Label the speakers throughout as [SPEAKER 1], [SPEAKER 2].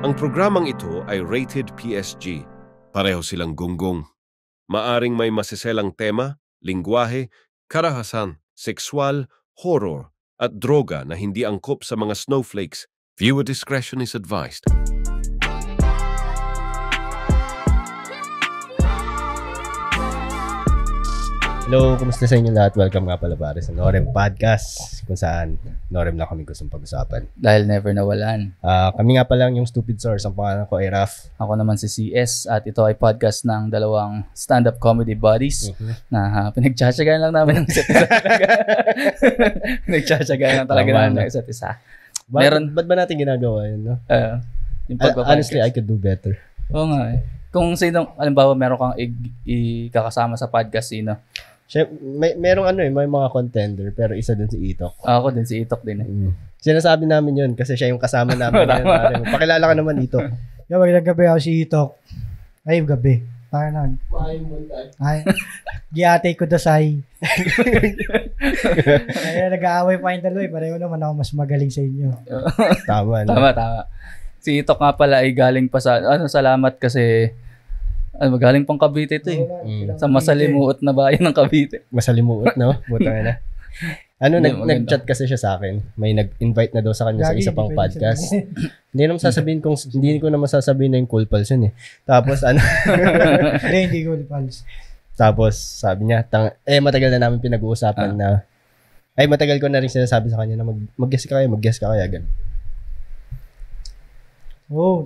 [SPEAKER 1] Ang programang ito ay rated PSG. Pareho silang gunggong. Maaring may masiselang tema, lingwahe, karahasan, sexual, horror, at droga na hindi angkop sa mga snowflakes. Viewer discretion is advised.
[SPEAKER 2] Hello, kumusta sa inyo lahat? Welcome nga pala pare sa Norem Podcast, kung saan Norem lang kami gustong pag-usapan.
[SPEAKER 3] Dahil never nawalan.
[SPEAKER 2] Kami nga pala yung Stupid Source. Ang pangalan ko ay Raf.
[SPEAKER 3] Ako naman si CS at ito ay podcast ng dalawang stand-up comedy buddies na pinagtsatsagaan lang namin ng isa't isa. Pinagtsatsagaan lang talaga namin ng isa't isa.
[SPEAKER 2] Ba't ba natin ginagawa yun, no?
[SPEAKER 3] Yung
[SPEAKER 2] Honestly, I could do better.
[SPEAKER 3] Oo nga eh. Kung sino, alimbawa meron kang ikakasama sa podcast, sino?
[SPEAKER 2] Merong may mga contender, pero isa din si Itok.
[SPEAKER 3] Ako din, si Itok din eh.
[SPEAKER 2] Sinasabi namin yun kasi siya yung kasama namin. Pakilala ka naman, Itok.
[SPEAKER 4] Yung magandang gabi ako si Itok. Ay, gabi. Parang ay, giyate ko dasay. Kaya nag-aaway pa yung dalawa. Pareho naman ako mas magaling sa inyo.
[SPEAKER 2] Tama.
[SPEAKER 3] Tama. Si Itok nga pala ay galing pa sa, salamat kasi, galing pang Cavite ito eh. Sa masalimuot na bayan ng Cavite.
[SPEAKER 2] Masalimuot, no? Buta na. Nag-chat kasi siya sa akin. May nag-invite na daw sa kanya sa isa pang podcast. Hindi ko naman sasabihin na yung Cool Pals yun eh. Tapos
[SPEAKER 4] Hindi Cool Pals.
[SPEAKER 2] Tapos sabi niya, matagal na namin pinag-uusapan na, matagal ko na rin sinasabi sa kanya na mag-guess ka kaya, ganun.
[SPEAKER 4] Oh.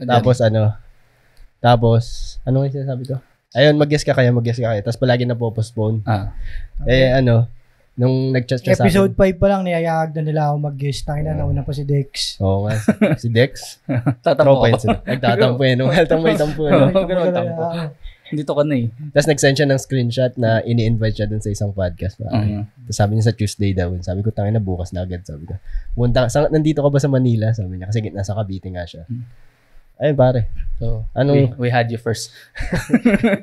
[SPEAKER 2] Tapos, ano yung sinasabi ko? Ayun, mag-guess ka kaya. Tapos palagi na po-postpone. Nung nag-chat siya sa akin.
[SPEAKER 4] Episode 5 pa lang, niyayag na nila ako mag-guess. Tangina na una pa si Dex.
[SPEAKER 2] Oo nga, si Dex.
[SPEAKER 3] Tatampo ko.
[SPEAKER 2] Nagtatampo yun. Healthang may tampo.
[SPEAKER 3] Dito ka na eh.
[SPEAKER 2] Tapos nag-send siya ng screenshot na ini-invite siya dun sa isang podcast. Tapos sabi niya sa Tuesday daw. Sabi ko, tangina bukas na agad. Sabi ko, nandito ka ba sa Manila? Sabi niya, kasi nasa Cavite nga siya. Ayun pare.
[SPEAKER 3] So, we had you first.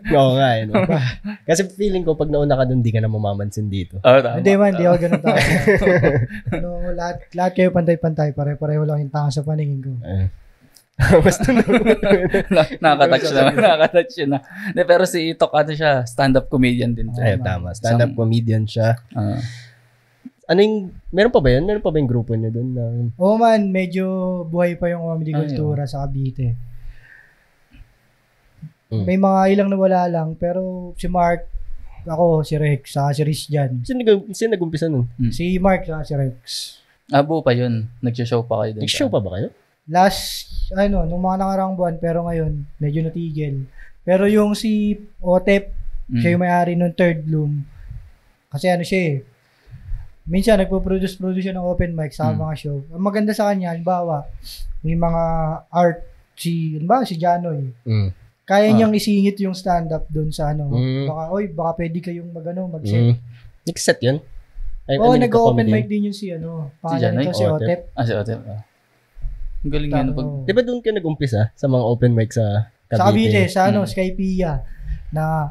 [SPEAKER 2] Oo nga. Kasi feeling ko, pag nauna ka dun, di ka na mamamansin dito.
[SPEAKER 4] Hindi ako ganun tao. Lahat kayo pantay-pantay. Pare-pareho lang yung tanga sa paningin ko.
[SPEAKER 2] Basta
[SPEAKER 3] nakaka-touch na. Pero si Itok, siya, stand-up comedian din.
[SPEAKER 2] Tama. Stand-up comedian siya. Meron pa ba yun? Meron pa ba yung grupo niyo doon?
[SPEAKER 4] Oo man, medyo buhay pa yung comedy kultura sa Cavite. May mga ilang nawala lang, pero si Mark, ako, si Rex, saka si Riz dyan.
[SPEAKER 2] Sino nag-umpisa nun?
[SPEAKER 4] Si Mark, saka si Rex.
[SPEAKER 3] Buo pa yun. Nag-show pa kayo doon.
[SPEAKER 2] Nag-show pa ba kayo?
[SPEAKER 4] Last, nung mga nakarang buwan, pero ngayon, medyo natigil. Pero yung si Otep, siya yung may-ari ng Third Bloom. Kasi siya minsan nagpo-produce siya ng open mic sa mga show. Ang maganda sa kanya, halimbawa, may mga art, si Janoy. Kaya niyang isingit yung stand-up doon sa baka pwede kayong mag-set.
[SPEAKER 2] Nag-set yun?
[SPEAKER 4] Nag-open mic din yun si pangalan nito si Otep.
[SPEAKER 3] Si Otep. Ang galing yan.
[SPEAKER 2] Di ba doon ka nag-umpisa sa mga open mic sa Cavite?
[SPEAKER 4] Sa Cavite, sa Skypia.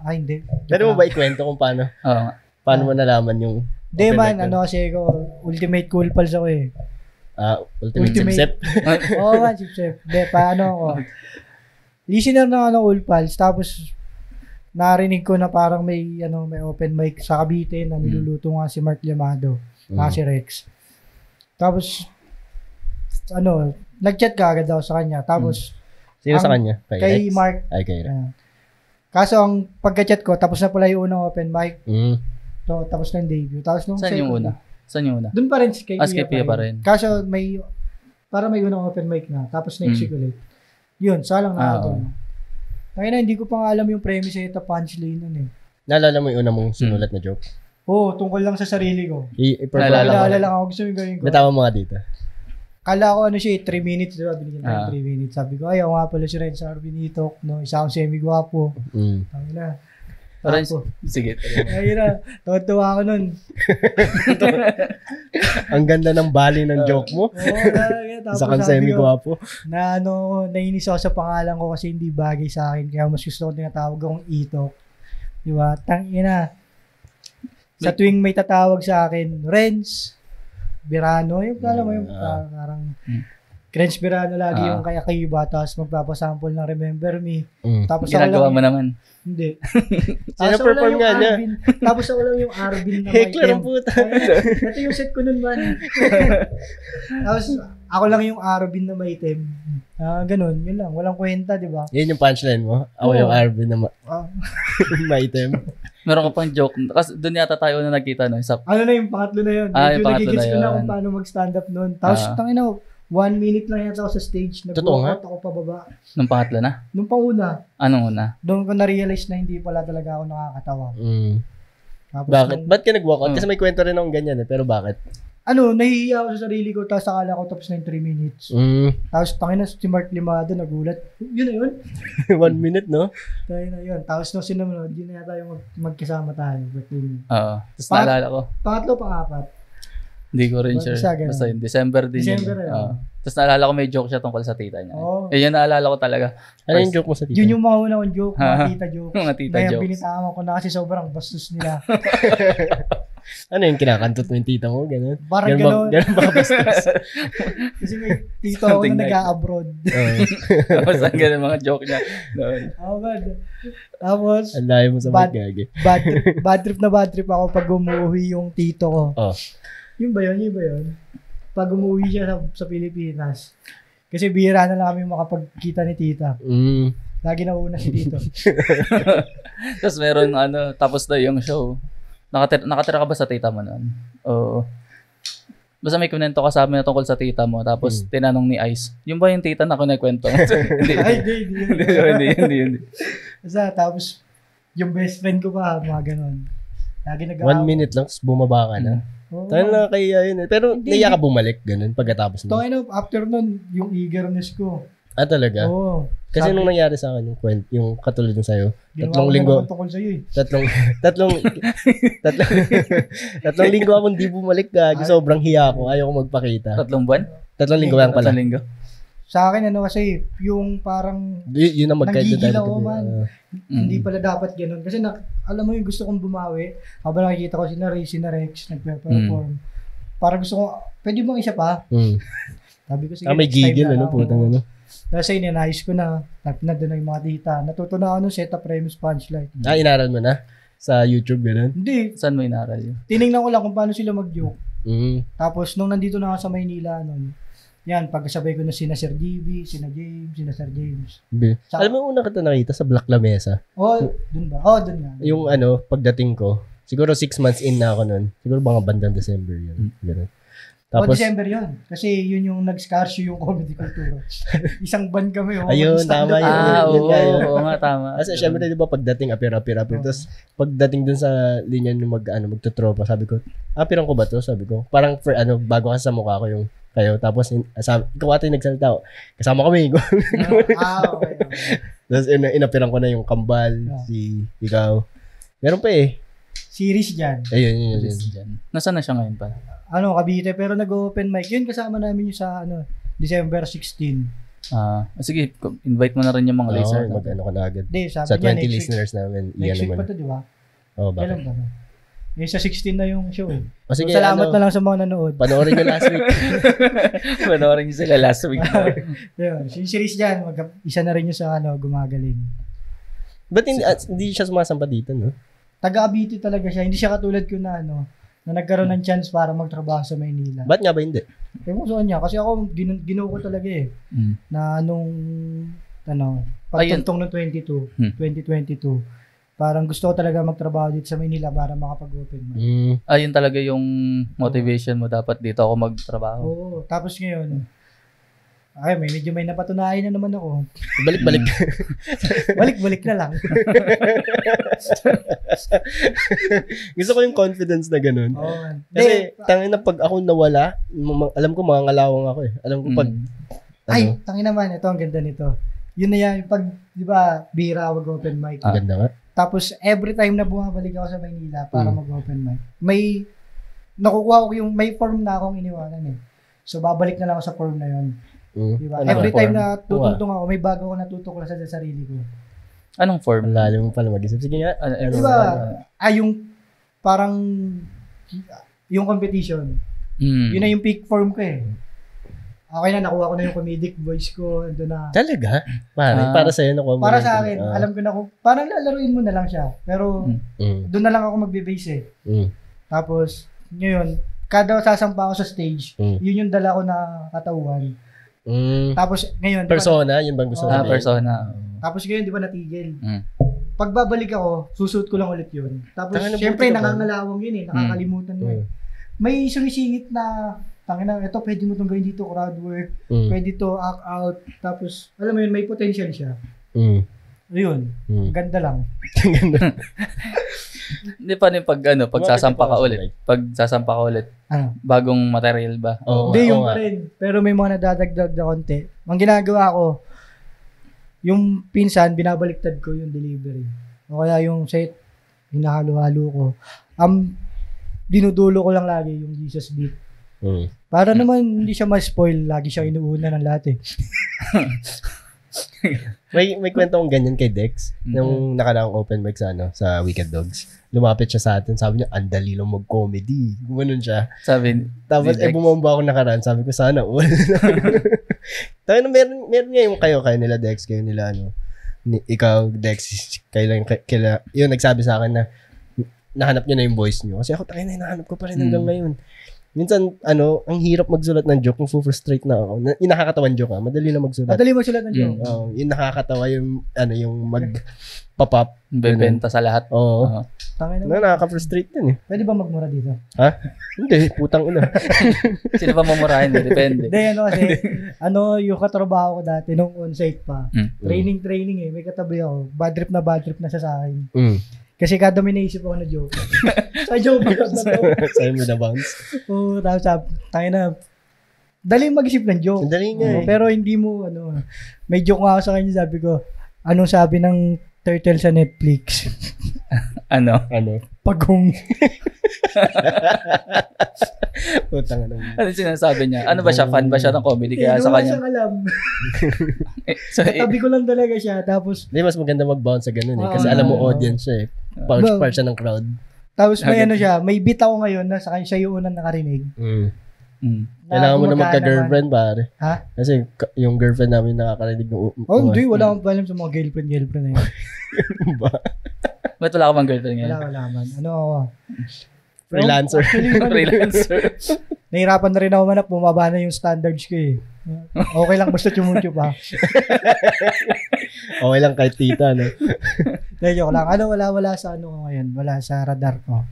[SPEAKER 4] Hindi.
[SPEAKER 2] Pwede mo ba ikwento kung paano? Paano mo nalaman yung
[SPEAKER 4] Hindi man, kasi ko, ultimate cool pals ako eh.
[SPEAKER 2] Ultimate sip-sip?
[SPEAKER 4] Oo man, sip-sip. Hindi, paano ako? Listener na cool pals, tapos narinig ko na parang may open mic sa Cavite na niluluto nga si Mark Llamado, si Rex. Tapos, nag-chat ka agad ako sa kanya. Tapos,
[SPEAKER 2] sino sa kanya?
[SPEAKER 4] Kay Mark.
[SPEAKER 2] Kay Rex.
[SPEAKER 4] Kaso, ang pagka-chat ko, tapos na pala yung unang open mic. So, tapos na yung debut. Tapos nung
[SPEAKER 3] Saan yung una?
[SPEAKER 4] Doon pa rin kay
[SPEAKER 3] Pia pa rin.
[SPEAKER 4] Kaso may unang open mic na. Tapos next week ulit. Yun, salang na ako. Kaya hindi ko pa nga alam yung premise ito punchline nun eh.
[SPEAKER 2] Naalala mo yung una mong sinulat na joke?
[SPEAKER 4] Oo, tungkol lang sa sarili ko.
[SPEAKER 2] Naalala
[SPEAKER 4] lang ako. Gusto yung gawin ko.
[SPEAKER 2] Natawa mo nga dito.
[SPEAKER 4] Kala ko 3 minutes, diba? Binigyan tayo 3 minutes. Sabi ko, ayaw nga pala si Renz Arbinitok, isa akong semi-guwapo. Sabi na.
[SPEAKER 3] Sige.
[SPEAKER 4] Ayun na. Tuwa ako nun.
[SPEAKER 2] Ang ganda ng bali ng joke mo. Isa kang semi-guwapo.
[SPEAKER 4] Nainis ako sa pangalan ko kasi hindi bagay sa akin. Kaya mas gusto ko tinatawag akong Itok. Diba? Tangina. Sa tuwing may tatawag sa akin, Renz, Birano, yung alam mo yung parang Crench Birano lagi yung kay Akiba, tapos magpapasample ng Remember Me. Tapos
[SPEAKER 3] ginagawa mo naman.
[SPEAKER 4] Hindi.
[SPEAKER 2] Sino perform nga niya?
[SPEAKER 4] Tapos ako lang yung Arvin na may
[SPEAKER 2] Heckler ang puta.
[SPEAKER 4] Ito yung set ko nun man. Tapos ako lang yung Arvin na may item. Ganun, yun lang. Walang kwenta, di ba?
[SPEAKER 2] Yan yung punchline mo? Ako yung Arvin na may item.
[SPEAKER 3] Meron ka pang joke. Kasi doon yata tayo na nagkita no.
[SPEAKER 4] Ano na yung pangatlo na yun?
[SPEAKER 3] Yung pangatlo na
[SPEAKER 4] nagigits ko
[SPEAKER 3] yun.
[SPEAKER 4] na kung paano mag-stand up nun. Tapos tangina, 1 minute lang yata ako sa stage. Nag-walkout ako pababa.
[SPEAKER 3] Nung pangatlo na?
[SPEAKER 4] Nung panguna.
[SPEAKER 3] Anong una?
[SPEAKER 4] Doon ko na-realize na hindi pala talaga ako nakakatawa. Tapos
[SPEAKER 2] Bakit? Ba't ka nag-walkout? Kasi may kwento rin akong ganyan eh. Pero bakit?
[SPEAKER 4] Nahihiya ako sa sarili ko, tapos akala ko tapos na yung 3 minutes. Tapos tangina si Mark Limado nagulat. Yun na yun.
[SPEAKER 2] 1 minute, no?
[SPEAKER 4] Tayo na yun. Tapos nung sinumunod, yun na yata yung magkasama tayo.
[SPEAKER 3] Oo. Tapos naalala ko.
[SPEAKER 4] Pangatlo, pang-apat.
[SPEAKER 3] Hindi ko rin sure. Basta yun. December din yun. Tapos naalala ko may joke siya tungkol sa tita niya. Yun naalala ko talaga.
[SPEAKER 2] Ano yung joke mo sa tita?
[SPEAKER 4] Yun yung mga una-unang joke, mga tita jokes.
[SPEAKER 3] Mga tita
[SPEAKER 4] Ngayon,
[SPEAKER 3] jokes.
[SPEAKER 4] binitawan ko na kasi sobrang bastos nila.
[SPEAKER 2] Ano yung kinakantot mo yung tita mo? Ganun?
[SPEAKER 4] Parang gano'n.
[SPEAKER 2] Ganun ba bastos?
[SPEAKER 4] Kasi may tito ako na nag-a-abroad.
[SPEAKER 3] Tapos ang ganun mga joke niya.
[SPEAKER 4] Tapos,
[SPEAKER 2] ang layo mo sa magagay.
[SPEAKER 4] bad trip ako pag umuwi yung tito ko. Yun ba yun? Pag umuwi siya sa Pilipinas. Kasi bihira na lang kami makapagkita ni tita. Lagi na una si tito.
[SPEAKER 3] Tapos meron tapos na yung show. Nakatira ka ba sa tita mo noon? Oo. Basta may kunento ka sa amin na tungkol sa tita mo. Tapos tinanong ni Ice, yung ba yung tita na kunikwento? Hindi.
[SPEAKER 4] Basta tapos yung best friend ko pa, mga ganon. Lagi
[SPEAKER 2] 1 minute lang, tapos bumaba ka na. Tayo na kaya yun eh. Pero naiya ka bumalik, ganun, pagkatapos mo.
[SPEAKER 4] After nun, yung eagerness ko.
[SPEAKER 2] Talaga?
[SPEAKER 4] Oo.
[SPEAKER 2] Kasi nung nangyari sa akin yung katulad ng sa'yo,
[SPEAKER 4] tatlong
[SPEAKER 2] linggo akong di bumalik ka. Sobrang hiya ako. Ayaw ko magpakita.
[SPEAKER 3] 3 buwan?
[SPEAKER 2] 3 linggo lang pala.
[SPEAKER 3] 3 linggo?
[SPEAKER 4] Sa akin, kasi yung parang
[SPEAKER 2] yun ang
[SPEAKER 4] nagigil ako man. Hindi pala dapat ganun. Kasi alam mo yung gusto kong bumawi. Habang nakikita ko si Rex, nagpe-perform. Parang gusto ko, pwede bang isa pa? Sabi ko, sige,
[SPEAKER 2] may gigil, putang ano.
[SPEAKER 4] Kasi ninayos ko na, na doon na yung mga tita. Natuto na ako nung setup premise punchline.
[SPEAKER 2] Inaral mo na? Sa YouTube, gano'n?
[SPEAKER 4] Hindi.
[SPEAKER 3] Saan mo inaral yun?
[SPEAKER 4] Tinignan ko lang kung paano sila mag-joke. Tapos, nung nandito na ako sa Maynila, yan, pagkasabay ko na sina Sir DB, sina James, sina Sir James.
[SPEAKER 2] Alam mo, una kita nakita sa Black Lamesa.
[SPEAKER 4] Dun ba? Dun nga.
[SPEAKER 2] Yung pagdating ko, siguro 6 months in na ako nun. Siguro mga bandang December yun. Gano'n. Tapos,
[SPEAKER 4] December yun. Kasi yun yung nag-scarshow yung comedy culture. Isang band kami.
[SPEAKER 2] Ayun, tama yun.
[SPEAKER 3] Oo nga, tama.
[SPEAKER 2] Kasi syempre, di ba, pagdating, apir. Tapos, pagdating dun sa linya nung magtutropa, sabi ko, apirang ko ba to? Sabi ko, parang bago kasi sa mukha ko yung kayo. Tapos, ikaw ata yung nagsalita. Kasama kami.
[SPEAKER 4] Okay.
[SPEAKER 2] Tapos, inapiran ko na yung kambal, si ikaw. Meron pa eh.
[SPEAKER 4] Series dyan.
[SPEAKER 2] Ayun.
[SPEAKER 3] Nasaan na siya ngayon pa?
[SPEAKER 4] Cavite, pero nag-open mic. Yun, kasama namin yung sa, December 16.
[SPEAKER 3] Sige, invite mo na rin yung mga listeners.
[SPEAKER 2] Mag-ano ka na agad.
[SPEAKER 4] Hindi, sabi
[SPEAKER 2] sa
[SPEAKER 4] niya,
[SPEAKER 2] 20 listeners namin.
[SPEAKER 4] Next week pa to, di ba?
[SPEAKER 2] Bakit?
[SPEAKER 4] Kailan ba? Sa 16 na yung show.
[SPEAKER 2] Sige,
[SPEAKER 4] salamat na lang sa mga nanood.
[SPEAKER 2] Panoorin nyo last week.
[SPEAKER 3] Panoorin nyo sila last week.
[SPEAKER 4] Yung series dyan, isa na rin yung sa gumagaling.
[SPEAKER 2] Ba't hindi siya sumasampa dito, no?
[SPEAKER 4] Taga-Cavite talaga siya. Hindi siya katulad ko na na nagkaroon ng chance para magtrabaho sa Maynila.
[SPEAKER 2] Ba't nga ba hindi?
[SPEAKER 4] Kung saan niya. Kasi ako, ginuo ko talaga na pagtuntong ng 2022, parang gusto ko talaga magtrabaho dito sa Maynila para makapag-open mic.
[SPEAKER 3] Ayun talaga yung motivation mo. Dapat dito ako magtrabaho.
[SPEAKER 4] Oo. Tapos ngayon, medyo may napatunayan na naman ako.
[SPEAKER 2] Balik-balik.
[SPEAKER 4] Balik-balik na lang.
[SPEAKER 2] Gusto ko yung confidence na ganun. Kasi, tangin na pag ako nawala, alam ko mga ngalawang ako eh. Alam ko pag...
[SPEAKER 4] tangin naman, ito ang ganda nito. Yun na yan, pag, di ba, bihira mag-open mic.
[SPEAKER 2] Ganda nga.
[SPEAKER 4] Tapos, every time na bumabalik ako sa Maynila para mag-open mic, nakukuha ko may form na akong iniwanan eh. So, babalik na lang ako sa form na yun. Diba? Every time na tutuntong ako, may bago ako natutuklasan sa sarili ko.
[SPEAKER 3] Anong form?
[SPEAKER 2] Lalim mo pala mag-isip. Sige nga.
[SPEAKER 4] Diba? Yung parang yung competition. Yun na yung peak form ko eh. okay na, nakuha ko na yung comedic voice ko. Ando na.
[SPEAKER 2] Talaga? Para sa'yo nakuha mo.
[SPEAKER 4] Para sa akin, alam ko na kung, parang lalaruin mo na lang siya. Pero, doon na lang ako magbe-base Tapos, ngayon, kada sasampa ako sa stage, yun yung dala ko na katauhan. Tapos, ngayon,
[SPEAKER 2] persona, yun bang gusto mo?
[SPEAKER 3] Persona.
[SPEAKER 4] Tapos ngayon, di ba natigil? Pagbabalik ako, susuot ko lang ulit yun. Tapos, syempre, nangangalawang yun nakakalimutan mo May sumisingit na, tangina, ito, pwede mo itong gawin dito, crowd work, pwede to act out, tapos, alam mo yun, may potential siya. Ayun, ganda lang.
[SPEAKER 3] Hindi pa rin pag sasampa ka ulit. Pag sasampa ka ulit, bagong material ba?
[SPEAKER 4] Hindi, yung pa rin. Pero may mga nadadagdag na konti. Ang ginagawa ko, yung pinsan, binabaliktad ko yung delivery. O kaya yung set, hinahalo-halo ko. Dinudulo ko lang lagi yung Jesus beat. Para naman hindi siya ma-spoil, lagi siya inuuna ng lahat
[SPEAKER 2] may kwento kong ganyan kay Dex. Nung nakaraang open mic sa Wicked Dogs. Lumapit siya sa atin, sabi niya, andali lang mag-comedy. Gumanon siya. Tapos, bumamba ako nakaraan, sabi ko, sana all. Tayo na meron nga yung kayo nila Dex, kayo nila ikaw Dex, yun nagsabi sa akin na nahanap niyo na yung voice niyo. Kasi ako tayo na hinahanap ko pa rin hanggang ngayon. Minsan, ang hirap magsulat ng joke, kung frustrate na ako. Yung nakakatawan joke madali lang magsulat.
[SPEAKER 4] Madali magsulat ng joke.
[SPEAKER 2] Yung nakakatawa, yung mag-pop-up.
[SPEAKER 3] Bebenta sa lahat.
[SPEAKER 2] Oo. Nakaka-frustrate din
[SPEAKER 4] Pwede ba magmura dito?
[SPEAKER 2] Ha? Hindi, putang ina.
[SPEAKER 3] Sino ba mamurahin? Depende.
[SPEAKER 4] Hindi, kasi, yung katrabaho ko dati, nung on-site pa, training may katabi ako, bad trip na siya sa akin. Kasi kada may naisip ako na joke. Sa joke ba na to?
[SPEAKER 2] Sa'yo mo na bounce?
[SPEAKER 4] Oo, tapos tayo na, dali mag-isip ng joke.
[SPEAKER 2] Dali nga
[SPEAKER 4] Pero hindi mo, may joke nga ako sa kanya, sabi ko, anong sabi ng turtle sa Netflix?
[SPEAKER 3] Ano?
[SPEAKER 4] Pagong.
[SPEAKER 2] Putang ina.
[SPEAKER 3] Ano sinasabi niya? Ano ba siya? Fan ba siya ng comedy? Kaya sa kanya?
[SPEAKER 4] Wala siyang alam. Katabi ko lang talaga siya. Tapos,
[SPEAKER 2] hindi, mas maganda mag-bounce sa ganun kasi alam mo audience siya part siya ng crowd.
[SPEAKER 4] Tapos may may beat ako ngayon na sa kanya siya yung unang nakarinig.
[SPEAKER 2] Kailangan mo na magka-girlfriend pare.
[SPEAKER 4] Ha?
[SPEAKER 2] Kasi yung girlfriend namin nakakarinig ng
[SPEAKER 4] hindi. Wala akong alam sa mga girlfriend na yun.
[SPEAKER 2] Ba?
[SPEAKER 3] Ba't wala ka bang girlfriend ngayon?
[SPEAKER 4] Wala man. Ako?
[SPEAKER 2] Freelancer.
[SPEAKER 4] Nahirapan na rin ako manap. Bumaba na yung standards ko Okay lang basta YouTube ha.
[SPEAKER 2] Okay lang kahit tita, no?
[SPEAKER 4] Joke lang. Wala sa ngayon. Wala sa radar ko.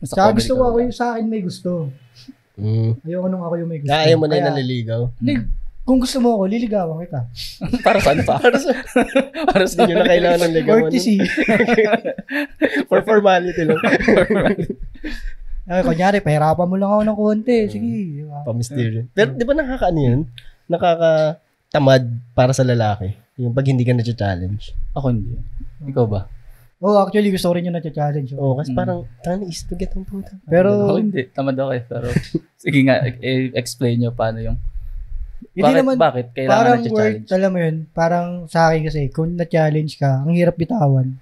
[SPEAKER 4] Saka gusto ko sa akin may gusto. Ayoko nung ako yung may gusto.
[SPEAKER 2] Ayaw mo na yung naliligaw?
[SPEAKER 4] Kung gusto mo ako, liligawan kita.
[SPEAKER 3] Para saan pa? Para sa
[SPEAKER 2] hindi nyo na kailangan ng ligawan.
[SPEAKER 4] Courtesy.
[SPEAKER 2] For formality lang.
[SPEAKER 4] Kunyari, pahirapan mo lang ako ng konti. Sige.
[SPEAKER 2] Pa-mysterious. Pero di ba yun? Nakakatamad para sa lalaki. Yung pag hindi ka na-challenge.
[SPEAKER 3] Ako hindi. Ikaw ba?
[SPEAKER 4] Actually, gusto ko rin yung na-challenge.
[SPEAKER 2] Kasi parang, is to get ang puta.
[SPEAKER 4] Pero,
[SPEAKER 3] ako hindi. Tamad ako Pero, sige nga, explain nyo paano yung bakit? Kailangan
[SPEAKER 4] parang
[SPEAKER 3] na-challenge?
[SPEAKER 4] Alam mo yun, parang sa akin kasi, kung na-challenge ka, ang hirap bitawan.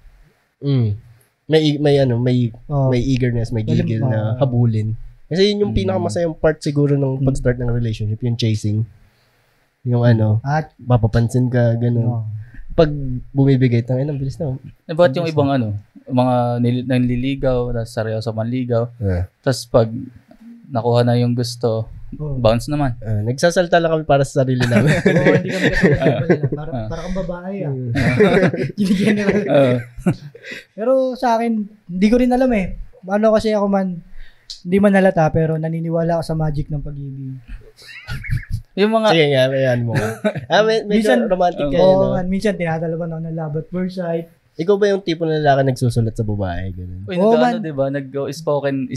[SPEAKER 2] May eagerness, may gigil na habulin. Kasi yun yung pinakamasayang part siguro ng pag-start ng relationship, yung chasing. Yung mapapansin ka, gano'n. Pag bumibigay, ang bilis na.
[SPEAKER 3] Ba't yung ibang mga nanliligaw, tapos seryoso manligaw, tapos pag nakuha na yung gusto, bounce naman.
[SPEAKER 2] Nagsasalta lang kami para sa sarili namin.
[SPEAKER 4] Hindi kami katulad. Para kang babae General. Pero sa akin, hindi ko rin alam kasi ako hindi man halata, pero naniniwala ako sa magic ng pag-ibig.
[SPEAKER 3] Yung mga...
[SPEAKER 2] Sige nga, ayan mo. Medyo romantic kayo, no?
[SPEAKER 4] Minsan tinatalaban ako ng love at first sight.
[SPEAKER 2] Ikaw ba yung tipo ng lalaki nagsusulat sa babae? Ganun?
[SPEAKER 3] Uy, diba? Spoken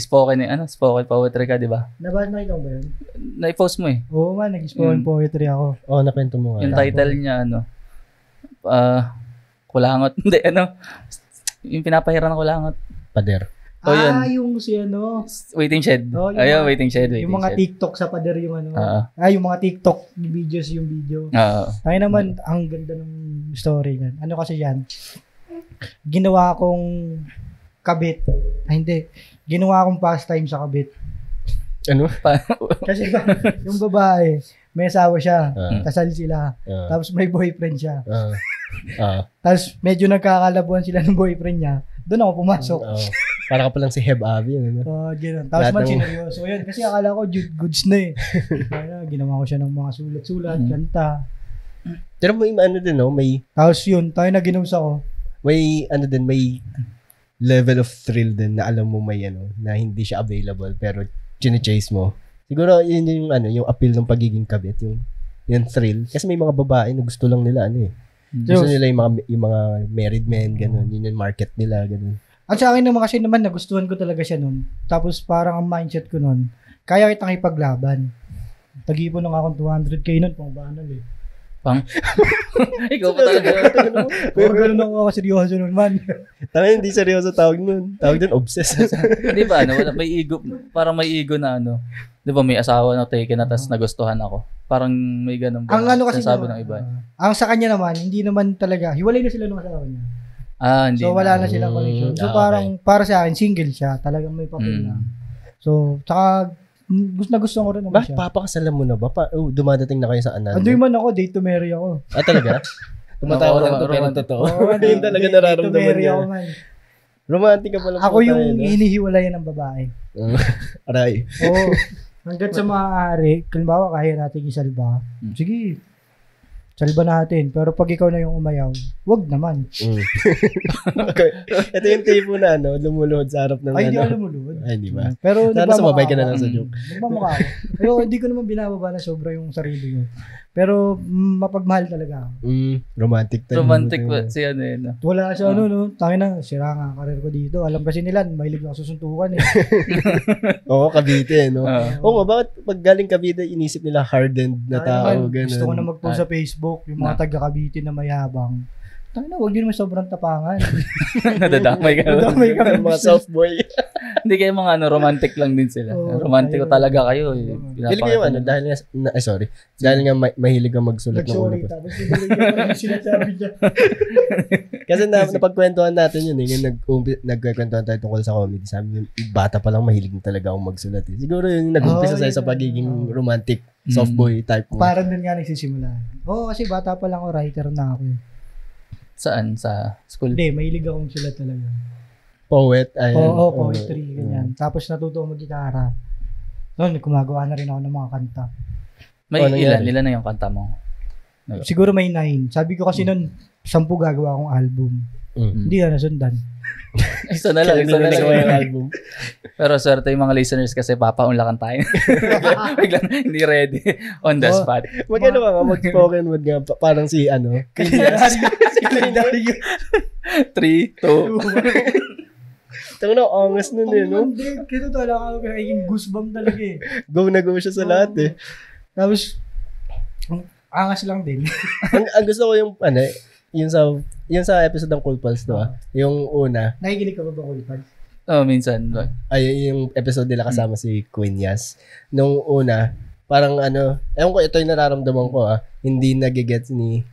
[SPEAKER 3] poetry ka, diba?
[SPEAKER 4] Nakita mo ba yun?
[SPEAKER 3] Na-post mo
[SPEAKER 4] Oo man, nag-spoken poetry ako.
[SPEAKER 2] Nakwento mo nga.
[SPEAKER 3] Yung title niya, kulangot. Hindi, yung pinapahiran ng kulangot.
[SPEAKER 2] Pader.
[SPEAKER 4] Yung
[SPEAKER 3] Waiting Shed. Waiting Shed.
[SPEAKER 4] Yung mga TikTok sa pader yung yung mga TikTok videos yung video. Tayo naman, ang ganda ng story niyan. Kasi yan? Ginawa kong kabit. Hindi. Ginawa kong pastime sa kabit.
[SPEAKER 2] Ano?
[SPEAKER 4] Kasi yung babae, may asawa siya.
[SPEAKER 2] Ah.
[SPEAKER 4] Kasal sila.
[SPEAKER 2] Ah.
[SPEAKER 4] Tapos may boyfriend siya.
[SPEAKER 2] Ah.
[SPEAKER 4] Tapos medyo nagkakalabuan sila ng boyfriend niya. Doon ako pumasok.
[SPEAKER 2] Para ka palang si Heb Abi. Ano?
[SPEAKER 4] Gano'n. Tapos
[SPEAKER 2] Lahat
[SPEAKER 4] man
[SPEAKER 2] ng-
[SPEAKER 4] sineryoso yun. Kasi akala ko goods na eh. Kaya ginawa ko siya ng mga sulat-sulat, kanta.
[SPEAKER 2] Pero may ano din, no?
[SPEAKER 4] Tapos yun, tayo na ginusa ko.
[SPEAKER 2] May ano din, may level of thrill din na alam mo may ano, na hindi siya available pero chine-chase mo. Siguro yun yung ano, yung appeal ng pagiging kabit, yung thrill. Kasi may mga babae na gusto lang nila ano eh. Gusto nila yung mga married men, ganun. Yun yung market nila, ganun.
[SPEAKER 4] At sa akin naman kasi naman, nagustuhan ko talaga siya nun. Tapos parang ang mindset ko nun, kaya kitang ipaglaban. Tag-ipon na nga akong 200k nun, pang banal eh.
[SPEAKER 3] Ikaw pa talaga.
[SPEAKER 4] Pero ganun ako seryoso nun man.
[SPEAKER 2] Tama, hindi seryoso tawag nun. Tawag dun, obsessed.
[SPEAKER 3] Di ba, may ego, parang may ego na ano. Di ba, may asawa na taken na tas nagustuhan ako. Parang may ganun ba?
[SPEAKER 4] Ang ano kasi
[SPEAKER 3] sabi
[SPEAKER 4] naman,
[SPEAKER 3] ng iba.
[SPEAKER 4] ang sa kanya naman, hindi naman talaga, hiwalay na sila ng asawa niya.
[SPEAKER 3] Hindi
[SPEAKER 4] So wala na silang connection. So
[SPEAKER 2] okay.
[SPEAKER 4] parang, para sa akin, single siya. Talagang may papel na. So, tsaka, gusto ko rin naman
[SPEAKER 2] Bakit
[SPEAKER 4] siya.
[SPEAKER 2] papakasalan mo na ba? Dumadating na kayo sa anal?
[SPEAKER 4] Andoy man ako, date to marry ako.
[SPEAKER 2] Talaga? Tumatawa lang ito pero totoo. Yun talaga nararamdaman
[SPEAKER 4] Date to marry
[SPEAKER 2] niya.
[SPEAKER 4] ako man.
[SPEAKER 2] Romantic ka pala.
[SPEAKER 4] Ako yung hinihiwalayan ng babae.
[SPEAKER 2] Aray.
[SPEAKER 4] Oo. Hanggat sa maaari, halimbawa kaya natin isalba, sige, salba natin. Pero pag ikaw na yung umayaw, wag naman.
[SPEAKER 2] Okay. Ito yung tipo na ano, lumuluhod sa harap ng
[SPEAKER 4] Ay, hindi
[SPEAKER 2] ano.
[SPEAKER 4] ako lumulod.
[SPEAKER 2] Ay, di ba?
[SPEAKER 4] Pero
[SPEAKER 2] Sana sumabay ka na
[SPEAKER 4] ako.
[SPEAKER 2] lang sa joke.
[SPEAKER 4] Nagmamukha ako. Pero hindi ko naman binababa na sobra yung sarili ko. Pero mapagmahal talaga ako.
[SPEAKER 2] Romantic tayo.
[SPEAKER 3] Romantic ba siya na yun?
[SPEAKER 4] Wala siya no. Tangin na, sira nga karir ko dito. Alam kasi nila, mahilig ako susuntukan eh.
[SPEAKER 2] Oo, Cavite, no?
[SPEAKER 3] Ah.
[SPEAKER 2] Oo nga, bakit pag galing Cavite, inisip nila hardened na tao, ganun.
[SPEAKER 4] Gusto ko na mag-post sa Facebook, yung mga taga-Cavite na mayabang. Tangin na, huwag yun naman sobrang tapangan.
[SPEAKER 3] Nadadamay ka.
[SPEAKER 4] Nadamay ka.
[SPEAKER 2] Mga soft boy.
[SPEAKER 3] Hindi kayo mga romantic lang din sila.
[SPEAKER 4] Oo,
[SPEAKER 3] Romantiko
[SPEAKER 4] ayun.
[SPEAKER 3] talaga kayo.
[SPEAKER 2] Feeling ko yung ano, dahil nga, dahil nga mahilig ka magsulat ng
[SPEAKER 4] Nag-sorry,
[SPEAKER 2] ulo.
[SPEAKER 4] tapos pinuloy ko pa yung sinasabi niya.
[SPEAKER 2] Kasi napagkwentuhan natin yun, yung nagkwentuhan tayo tungkol sa comedy. Sabi yung bata pa lang mahilig na talaga akong magsulat. Siguro yung nag-umpisa sa'yo sa pagiging romantic, soft boy type mo.
[SPEAKER 4] Parang din nga nagsisimula. Oo, kasi bata pa lang ako, writer na ako.
[SPEAKER 3] Saan? Sa school?
[SPEAKER 4] Hindi, mahilig akong sulat talaga.
[SPEAKER 2] Poet.
[SPEAKER 4] Oo, poetry, ganyan. Tapos natuto ako mag-gitara. Noon, gumagawa na rin ako ng mga kanta.
[SPEAKER 3] May
[SPEAKER 2] nangyari?
[SPEAKER 3] ilan na yung kanta mo?
[SPEAKER 4] Siguro may 9. Sabi ko kasi noon, 10 gagawa akong album. Hindi na nasundan.
[SPEAKER 3] Isa na lang.
[SPEAKER 2] yung album.
[SPEAKER 3] Pero swerte yung mga listeners kasi papaunlakan tayo. Biglang hindi ready. On the spot.
[SPEAKER 2] Magano ka nga, mag-spoken word nga, parang si ano,
[SPEAKER 4] Kalendaryo.
[SPEAKER 3] 3, 2.
[SPEAKER 2] Ito na, angas nun eh, no?
[SPEAKER 4] Hindi, kito talaga ako naging goosebump talaga eh.
[SPEAKER 2] Go na go siya sa lahat eh.
[SPEAKER 4] Tapos, angas lang din.
[SPEAKER 2] ang gusto ko yung, ano, yung sa episode ng Cool Pals, no? Yung una,
[SPEAKER 4] Nakikinig ka ba Cool Pals?
[SPEAKER 3] Minsan.
[SPEAKER 2] ay yung episode nila kasama si Queen Yas. Nung una, parang ano, ewan ko, ito yung nararamdaman ko hindi nagigets ni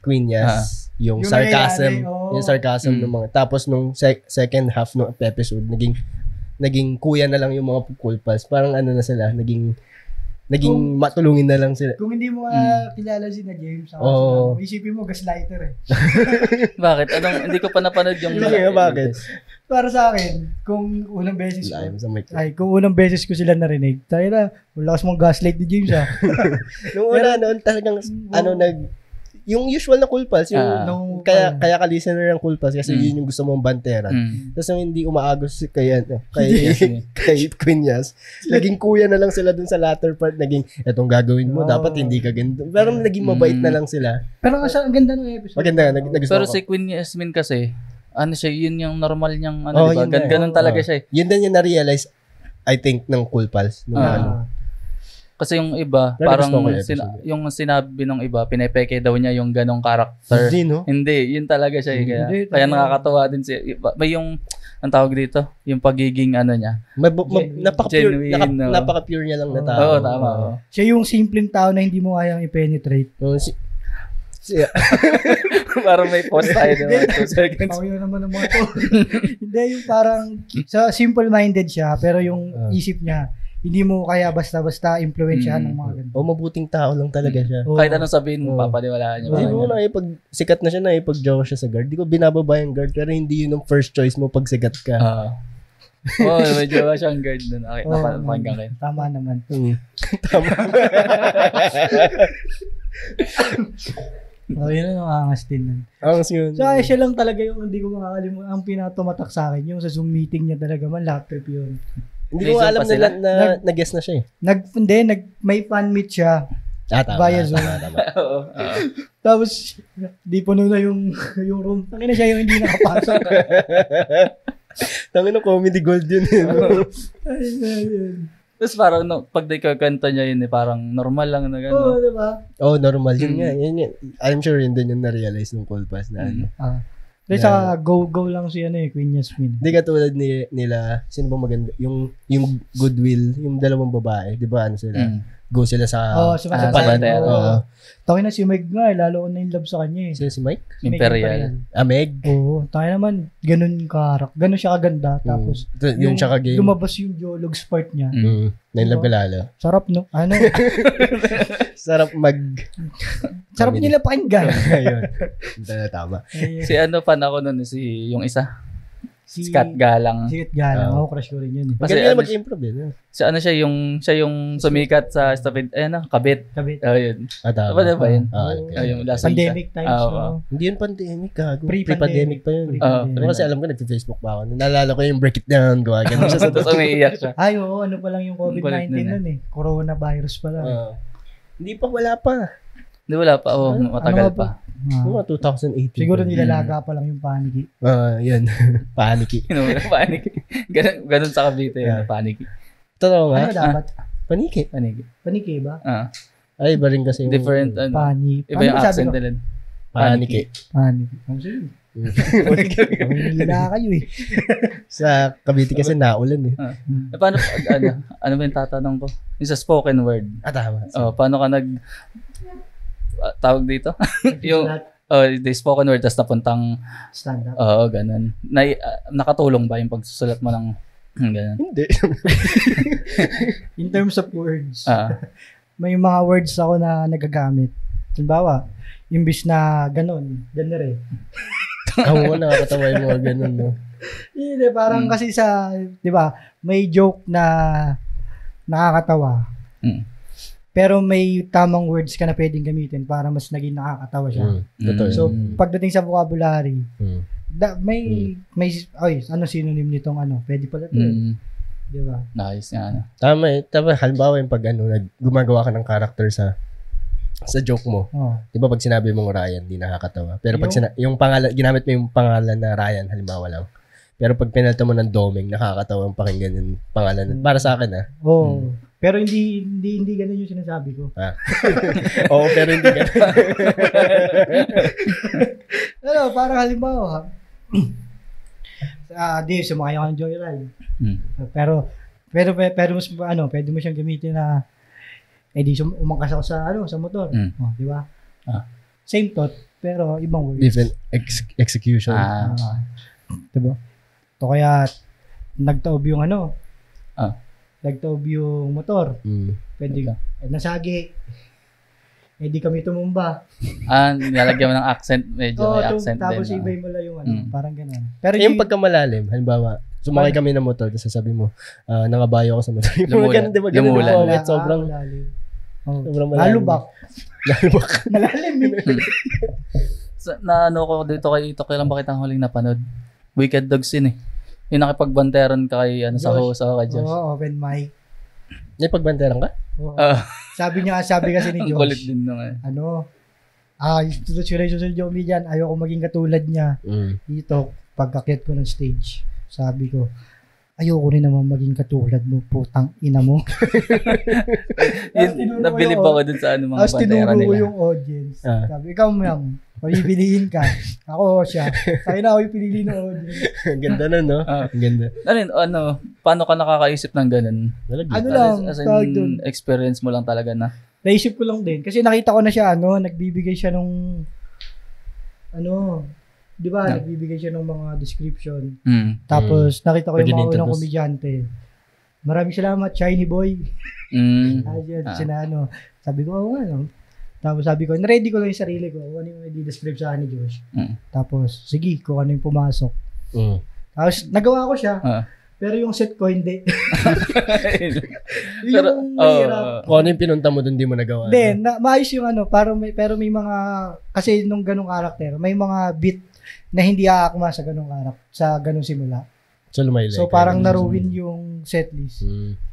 [SPEAKER 2] Queen Yas yung sarcasm,
[SPEAKER 4] nangyayari,
[SPEAKER 2] yung sarcasm ng mga, tapos nung second half ng episode, naging kuya na lang yung mga Cool Pals. Parang ano na sila, naging matulungin na lang sila.
[SPEAKER 4] Kung hindi mo kilala si na James, isipin mo gaslighter eh.
[SPEAKER 3] Bakit? Hindi ko pa napanood yung...
[SPEAKER 2] Hindi nga, bakit?
[SPEAKER 4] Para sa akin, kung unang beses ko,
[SPEAKER 2] Live sa mic.
[SPEAKER 4] kung unang beses ko sila narinig, tayo na, wala kas mong gaslight ni James
[SPEAKER 2] Nung una noon, talagang, yung usual na Cool Pals, yung, kaya ka-listener ng Cool Pals, kasi yun yung gusto mong banteran. Tapos yung hindi umaagos kay Queen Yas, naging kuya na lang sila dun sa latter part, naging, etong gagawin mo, dapat hindi ka ganito. Pero naging mabait na lang sila.
[SPEAKER 4] Pero ang ganda ng episode.
[SPEAKER 2] Maganda, nagustuhan
[SPEAKER 3] Pero
[SPEAKER 2] ko.
[SPEAKER 3] si Queen Yasmin kasi, siya, yun yung normal niyang, diba? Ganun talaga siya eh.
[SPEAKER 2] Yun din yung na-realize, I think, ng Cool Pals.
[SPEAKER 3] Kasi yung iba,
[SPEAKER 2] Pero
[SPEAKER 3] parang
[SPEAKER 2] gusto ko yung episode.
[SPEAKER 3] yung sinabi ng iba, pinepeke daw niya yung ganong character.
[SPEAKER 2] Hindi, no?
[SPEAKER 3] Hindi, yun talaga siya.
[SPEAKER 4] Hindi,
[SPEAKER 3] Kaya nakakatawa din siya. May yung, ang tawag dito, yung pagiging ano niya.
[SPEAKER 2] Napaka-pure,
[SPEAKER 3] Genuine, no?
[SPEAKER 2] napaka-pure niya lang na tao.
[SPEAKER 3] Oo, tama.
[SPEAKER 4] Siya yung simpleng tao na hindi mo kayang i-penetrate.
[SPEAKER 3] Parang may pause tayo naman. 2 seconds.
[SPEAKER 4] Ako yun naman ng mga to. Hindi, yung parang, simple-minded siya, pero yung isip niya, hindi mo kaya basta-basta impluwensyahan ng mga ganito.
[SPEAKER 2] O mabuting tao lang talaga siya.
[SPEAKER 4] Oo.
[SPEAKER 3] Kahit anong sabihin mo,
[SPEAKER 2] Oo.
[SPEAKER 3] papaniwalaan niya.
[SPEAKER 2] Hindi
[SPEAKER 3] Parang
[SPEAKER 2] mo
[SPEAKER 3] ganun.
[SPEAKER 2] na pag sikat na siya na ipag-jowa siya sa guard. Di ko binababa yung guard pero hindi yun ang first choice mo pag sikat ka.
[SPEAKER 3] Oo, medyo siyang guard dun. Okay,
[SPEAKER 4] Oo,
[SPEAKER 3] napakinggan kayo.
[SPEAKER 4] Tama naman.
[SPEAKER 2] Tama.
[SPEAKER 4] Oh, yun ang angas din nun.
[SPEAKER 2] Ang yun.
[SPEAKER 4] So, siya lang talaga yung hindi ko makakalimutan. Ang pinatumatak sa akin, yung sa Zoom meeting niya talaga man, laptop yun.
[SPEAKER 2] Hindi ko
[SPEAKER 3] Reason
[SPEAKER 2] alam
[SPEAKER 3] pa sila?
[SPEAKER 2] na nag-guess na siya eh.
[SPEAKER 4] May fan meet siya.
[SPEAKER 2] Tama.
[SPEAKER 4] Via Zoom.
[SPEAKER 2] Tama.
[SPEAKER 3] Oo.
[SPEAKER 4] Tapos, di puno na yung room. Tangina siya yung hindi nakapasok.
[SPEAKER 2] Tangin na comedy gold yun.
[SPEAKER 4] Ayun.
[SPEAKER 3] Tapos parang pag kanta niya yun, parang normal lang na
[SPEAKER 4] Oo,
[SPEAKER 3] gano'n.
[SPEAKER 4] diba?
[SPEAKER 2] Oh, normal yun nga. Yun. I'm sure yun din yung na-realize ng Cool Pass na ano.
[SPEAKER 4] Kasi saka go lang si Queen Yasmin.
[SPEAKER 2] Hindi katulad nila, sino ba maganda? Yung Goodwill, yung dalawang babae, di ba ano sila? Go sila sa
[SPEAKER 4] sumasabayan.
[SPEAKER 3] Sabayan.
[SPEAKER 2] Oo.
[SPEAKER 4] Takin na si Meg nga, lalo ko na in love sa kanya eh.
[SPEAKER 2] Sino si Mike?
[SPEAKER 3] Imperial.
[SPEAKER 2] Meg?
[SPEAKER 4] Oo, tayo naman, ganun siya kaganda. Tapos,
[SPEAKER 2] Yung siya kagame.
[SPEAKER 4] lumabas yung Jologs part niya.
[SPEAKER 2] Na in love ka lalo.
[SPEAKER 4] Sarap, no? Ano?
[SPEAKER 2] Sarap
[SPEAKER 4] Sarap nila pakinggan.
[SPEAKER 2] Ayun. Tama.
[SPEAKER 3] Si fan ako nun, yung isa.
[SPEAKER 4] Si
[SPEAKER 3] Scott Galang.
[SPEAKER 4] Sikat Galang. Ako, crush ko rin yun.
[SPEAKER 3] Kasi
[SPEAKER 2] Magaling na mag-improve yun.
[SPEAKER 3] siya yung sumikat sa Stupid, Kabit.
[SPEAKER 4] Kabit.
[SPEAKER 3] Yun.
[SPEAKER 2] Tama.
[SPEAKER 3] Ba yun?
[SPEAKER 2] Okay.
[SPEAKER 3] Yung last
[SPEAKER 4] Pandemic times.
[SPEAKER 3] Oo.
[SPEAKER 2] Hindi yun pandemic, gago.
[SPEAKER 4] Pre-pandemic.
[SPEAKER 2] Pre-pandemic pa yun.
[SPEAKER 4] Pre-pandemic.
[SPEAKER 2] Pero kasi alam ko, nag-Facebook pa ako. Naalala ko yung break it down, gawa. Ganun siya sa
[SPEAKER 3] Tapos umiiyak siya.
[SPEAKER 4] Ay, oo, ano pa lang yung
[SPEAKER 3] Kulit
[SPEAKER 4] COVID-19
[SPEAKER 3] nun,
[SPEAKER 4] nun eh. Coronavirus pa lang.
[SPEAKER 2] Hindi pa, wala pa.
[SPEAKER 3] Hindi, wala pa. Matagal
[SPEAKER 4] Ano
[SPEAKER 3] pa.
[SPEAKER 2] Mga 2018.
[SPEAKER 4] Siguro nilalaga pa lang yung paniki.
[SPEAKER 2] Yun. Paniki.
[SPEAKER 3] Panic. Ganun sa Cavite. Panic.
[SPEAKER 2] Totoo nga.
[SPEAKER 4] Ano dapat?
[SPEAKER 2] Paniki.
[SPEAKER 4] Paniki ba?
[SPEAKER 2] Ay, iba rin kasi yung...
[SPEAKER 3] Different, iba yung accent nila.
[SPEAKER 2] Paniki.
[SPEAKER 4] Paniki. Ang sige. Nila kayo eh.
[SPEAKER 2] Sa Cavite kasi naulan eh.
[SPEAKER 3] Paano, ano ba yung tatanong ko? Yung sa spoken word.
[SPEAKER 2] Tama.
[SPEAKER 3] Paano ka tawag dito? Yung, the spoken word, tas napuntang,
[SPEAKER 4] Stand up.
[SPEAKER 3] ganun. Nakatulong ba yung pagsusulat mo ng, ganun?
[SPEAKER 2] Hindi.
[SPEAKER 4] In terms of words,
[SPEAKER 2] Ah.
[SPEAKER 4] may mga words ako na nagagamit. Halimbawa, imbis na ganun eh.
[SPEAKER 2] Ako nakakatawa yung mga ganun, no?
[SPEAKER 4] Hindi, parang kasi di ba, may joke na nakakatawa. Pero may tamang words ka na pwedeng gamitin para mas naging nakakatawa siya.
[SPEAKER 2] Totoo.
[SPEAKER 4] So, pagdating sa vocabulary, may synonym nitong pwede pala ito. Di ba?
[SPEAKER 3] Nice nga,
[SPEAKER 2] Tama eh. Halimbawa yung pag gumagawa ka ng character sa joke mo. Di ba pag sinabi mong Ryan, di nakakatawa. Pero pag yung pangalan, ginamit mo yung pangalan na Ryan, halimbawa lang. Pero pag pinalta mo ng Doming, nakakatawa ang pakinggan yung pangalan. Para sa akin
[SPEAKER 4] Oo. Pero hindi ganun yung sinasabi ko.
[SPEAKER 2] Oo, pero hindi ganun.
[SPEAKER 4] Parang halimbawa, sumakay ako ng Joyride. Pero mas pwede mo siyang gamitin na umangkas ako sa motor. Di ba? Same thought, pero ibang words.
[SPEAKER 2] Different execution.
[SPEAKER 4] Diba? O kaya, nagtaob yung nagtaob yung motor. Pwede ka. Nasagi. Di kami tumumba.
[SPEAKER 3] Nilalagyan mo ng accent. Medyo may accent
[SPEAKER 4] tapos
[SPEAKER 3] din.
[SPEAKER 4] ibay mo lang yung parang ganun. Pero
[SPEAKER 2] yung pagkamalalim, halimbawa, sumakay kami ng motor, tapos sasabi mo, nangabayo ako sa motor. Yung ganun, di ba? Ganun
[SPEAKER 3] Lumulan.
[SPEAKER 2] yung moment, sobrang malalim.
[SPEAKER 4] Nalubak. Malalim eh.
[SPEAKER 3] Ko dito kailan ba kitang huling napanood? Wicked Dogs yun eh. Yung nakipagbanteran ka kay sa kay Josh.
[SPEAKER 4] Oo, open mic.
[SPEAKER 2] May pagbanteran ka?
[SPEAKER 4] Sabi kasi ni
[SPEAKER 3] Ang
[SPEAKER 4] Josh.
[SPEAKER 3] kulit din nung
[SPEAKER 4] Yung social Jomi dyan, ayoko maging katulad niya. Dito, pagkakit ko ng stage, sabi ko, ayoko rin naman maging katulad mo, putang ina mo.
[SPEAKER 3] Nabilib ako dun sa mga
[SPEAKER 4] Tapos
[SPEAKER 3] bandera
[SPEAKER 4] tinuro ko
[SPEAKER 3] nila.
[SPEAKER 4] yung audience. Sabi, ikaw mo pipiliin ka. Ako siya. Sabi na ako yung pinili ng audience.
[SPEAKER 2] Ganda na, no? Ganda.
[SPEAKER 3] Paano ka nakakaisip ng ganun? As
[SPEAKER 4] tawag dun.
[SPEAKER 3] Experience mo lang talaga na.
[SPEAKER 4] Naisip ko lang din. Kasi nakita ko na siya, nagbibigay siya nung, di ba, nagbibigay siya ng mga description. Tapos, nakita ko yung mga unang komedyante maraming salamat, shiny boy.
[SPEAKER 3] Mm.
[SPEAKER 4] Sinano. Sabi ko, oo nga, no? Tapos sabi ko, ready ko lang yung sarili ko. Kung ano yung i-describe sa akin ni Josh. Tapos, sige, kung ano yung pumasok. Tapos, nagawa ko siya. Pero yung set ko, hindi. Yung mahirap.
[SPEAKER 2] Kung ano yung pinunta mo doon, di mo nagawa.
[SPEAKER 4] Then, maayos yung ano, pero may mga, kasi nung ganong karakter, may mga beat na hindi aakma sa ganong karakter, sa ganong simula.
[SPEAKER 2] So, lumaylay.
[SPEAKER 4] So, parang naruwin yung setlist.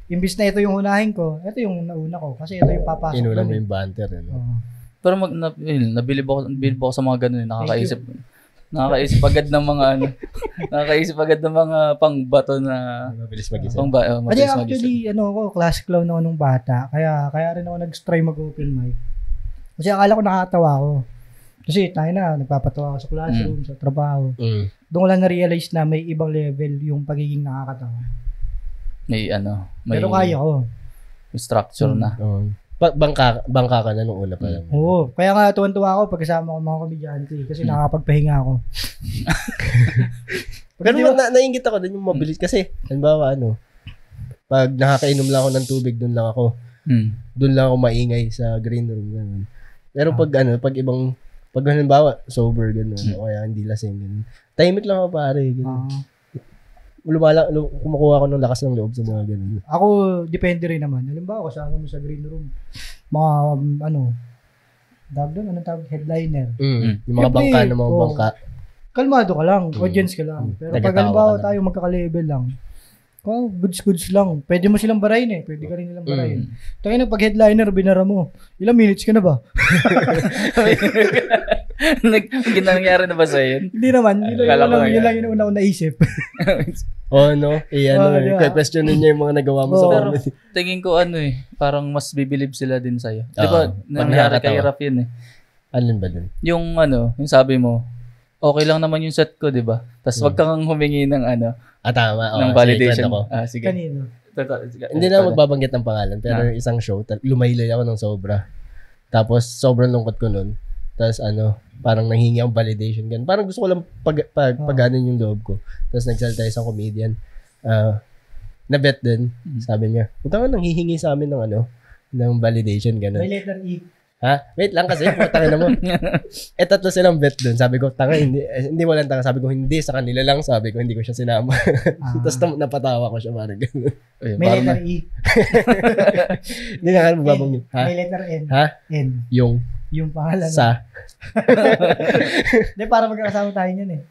[SPEAKER 4] Imbis na ito yung unahin ko, ito yung nauna ko. Kasi ito yung papasok.
[SPEAKER 2] Inulang mo yung banter.
[SPEAKER 3] Pero nabilib ako sa mga ganun. Nakakaisip agad ng mga nakakaisip agad ng mga pangbato na
[SPEAKER 2] mabilis mag-isip.
[SPEAKER 4] Kasi actually, class clown ako nung bata. Kaya rin ako nag-try mag-open mic. Kasi akala ko nakakatawa ako. Kasi tayo na, nagpapatawa ako sa classroom, sa trabaho. Doon ko lang na-realize na may ibang level yung pagiging nakakatawa.
[SPEAKER 3] May
[SPEAKER 4] pero kaya ko.
[SPEAKER 3] Structure na.
[SPEAKER 2] Bangka ka na nung una pa lang.
[SPEAKER 4] Oo. Kaya nga tuwan-tuwa ako pagkasama ko mga komedyante kasi nakakapagpahinga ako.
[SPEAKER 2] Pero nainggit ako din yung mabilis kasi halimbawa pag nakakainom lang ako ng tubig, doon lang ako. Doon lang ako maingay sa green room ganun. Pero pag halimbawa sober ganun o kaya hindi lasing ganun. Tahimik lang ako pare ganun. Kumukuha ako ng lakas ng loob sa mga ganun.
[SPEAKER 4] Ako, depende rin naman. Halimbawa, kasama mo sa green room, mga, tawag, headliner.
[SPEAKER 2] Yung mga bangka ng mga bangka.
[SPEAKER 4] Kalmado ka lang, audience ka lang. Pero pag halimbawa tayo, magkaka-level lang, goods lang. Pwede mo silang barayin Pwede ka rin nilang barayin. Tayo na, pag headliner, binara mo. Ilang minutes ka na ba?
[SPEAKER 3] Ginangyari na ba sa'yo?
[SPEAKER 4] Hindi naman. Yun lang yung una ko naisip.
[SPEAKER 2] Questionin niya yung mga nagawa mo sa comedy.
[SPEAKER 3] Tingin ko parang mas bibilib sila din sa'yo. Di ba, nangyari kay Raf yun
[SPEAKER 2] Alin ba dun?
[SPEAKER 3] Yung yung sabi mo, okay lang naman yung set ko, di ba? Tapos wag kang humingi ng
[SPEAKER 2] tama.
[SPEAKER 3] ng validation. Sige.
[SPEAKER 4] Kanino?
[SPEAKER 2] Hindi na magbabanggit ng pangalan, pero isang show, lumaylay ako ng sobra. Tapos, sobrang lungkot ko nun. Tapos, parang nanghingi akong validation. Ganun. Parang gusto ko lang paganin yung loob ko. Tapos, nagsalita isang comedian. Na-bet din. Sabi niya, punta ka nang hihingi sa amin ng validation. Ganun.
[SPEAKER 4] May letter E.
[SPEAKER 2] Wait lang kasi, tanga na mo. Tatlo silang bet dun. Sabi ko, tanga, hindi mo lang tanga. Sabi ko, hindi, sa kanila lang. Sabi ko, hindi ko siya sinama. Tapos napatawa ko siya, parang gano'n.
[SPEAKER 4] May letter E.
[SPEAKER 2] Hindi na ka magbabangin.
[SPEAKER 4] May letter N. N. Yung pangalan. Hindi, para magkakasama tayo niyan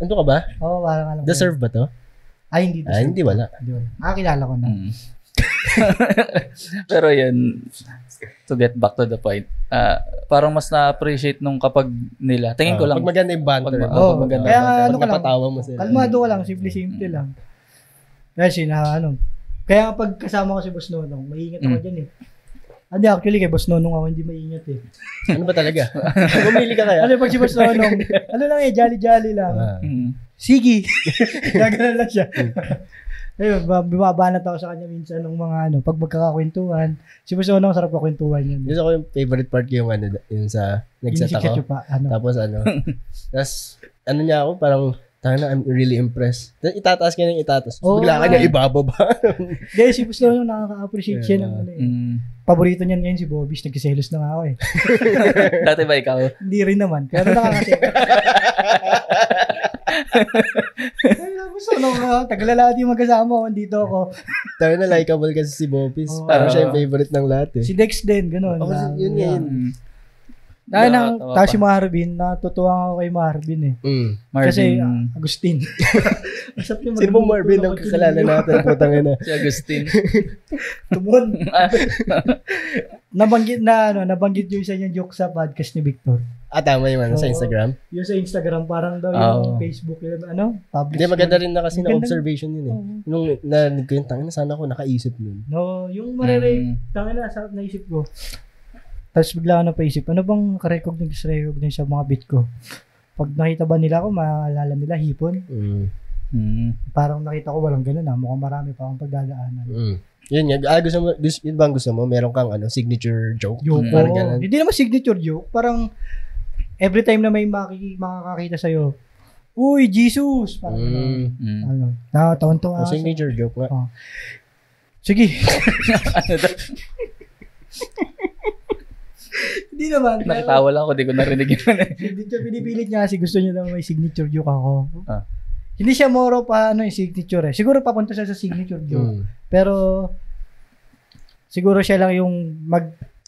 [SPEAKER 2] Ano ka ba?
[SPEAKER 4] Oo, parang alam ko.
[SPEAKER 2] Deserve ba to?
[SPEAKER 4] Ay, hindi deserve.
[SPEAKER 2] Hindi, wala.
[SPEAKER 4] Kilala ko na.
[SPEAKER 3] Pero yan, to get back to the point, parang mas na-appreciate nung kapag nila. Tingin ko lang.
[SPEAKER 2] Pag maganda yung banter.
[SPEAKER 4] Kaya nga,
[SPEAKER 2] pag napatawa mo sila.
[SPEAKER 4] Kalmado ka lang, simple lang. Kasi kaya pag kasama ko si Boss Nonong, maingat ako dyan Hindi, actually, kay Boss Nonong ako hindi maingat
[SPEAKER 2] Ano ba talaga? Bumili ka kaya?
[SPEAKER 4] Pag si Boss Nonong, lang jolly-jolly lang. Sige. Gagalan lang siya. Ayun, bumabanat ako sa kanya minsan ng mga pag magkakakwentuhan. Si Boss Nonong, sarap kakwentuhan yun.
[SPEAKER 2] Gusto ko yung favorite part ko yung yung sa nag-set ako. Tapos tapos niya ako, parang I'm really impressed. Itataas ka ng itataas. Bigla ka niya ibababa.
[SPEAKER 4] Guys, si Boss Nonong nakaka-appreciate siya ng paborito niyan ngayon si Bobbies. Nagkiselos na nga ako
[SPEAKER 3] Dati ba ikaw?
[SPEAKER 4] Hindi rin naman. Pero nakakaselos. Gusto nung tagalala yung magkasama ko. Dito ako.
[SPEAKER 2] Tayo na likeable kasi si Bobbies. Parang siya yung favorite ng lahat
[SPEAKER 4] Si Dex din, gano'n.
[SPEAKER 2] Yun yun.
[SPEAKER 4] Tapos si Marvin, natutuwa ako kay Marvin Kasi Agustin.
[SPEAKER 2] Sino pong Marvin ang kakalala natin? Putang ina.
[SPEAKER 3] Si Agustin.
[SPEAKER 4] Tumon. Nabanggit yung isa niyang joke sa podcast ni Victor.
[SPEAKER 2] Tama yung sa Instagram?
[SPEAKER 4] Yung sa Instagram, parang daw yung Facebook, public.
[SPEAKER 2] Hindi, maganda rin na kasi na observation yun Nung narinig ko yung tangina, sana ako nakaisip nun.
[SPEAKER 4] No, yung tangina, naisip ko. Tapos bigla ako napaisip, ano bang recognize sa mga beat ko? Pag nakita ba nila ako, maalala nila hipon? Parang nakita ko walang ganun mukhang marami pa akong pagdadaanan.
[SPEAKER 2] Yun nga, yun bang gusto mo? Meron kang signature joke?
[SPEAKER 4] Parang ganun. Hindi naman signature joke, parang every time na may makakakita sa'yo, uy, Jesus! Parang taon-tawa.
[SPEAKER 2] Signature joke nga.
[SPEAKER 4] Sige.
[SPEAKER 3] Ano daw?
[SPEAKER 4] Hindi naman.
[SPEAKER 3] Nakitawa lang ako, di ko narinig yun.
[SPEAKER 4] Hindi siya pinipilit niya kasi gusto niya daw may signature joke ako.
[SPEAKER 3] Ah.
[SPEAKER 4] Hindi siya moro pa yung signature eh. Siguro papunta siya sa signature joke. Pero siguro siya lang yung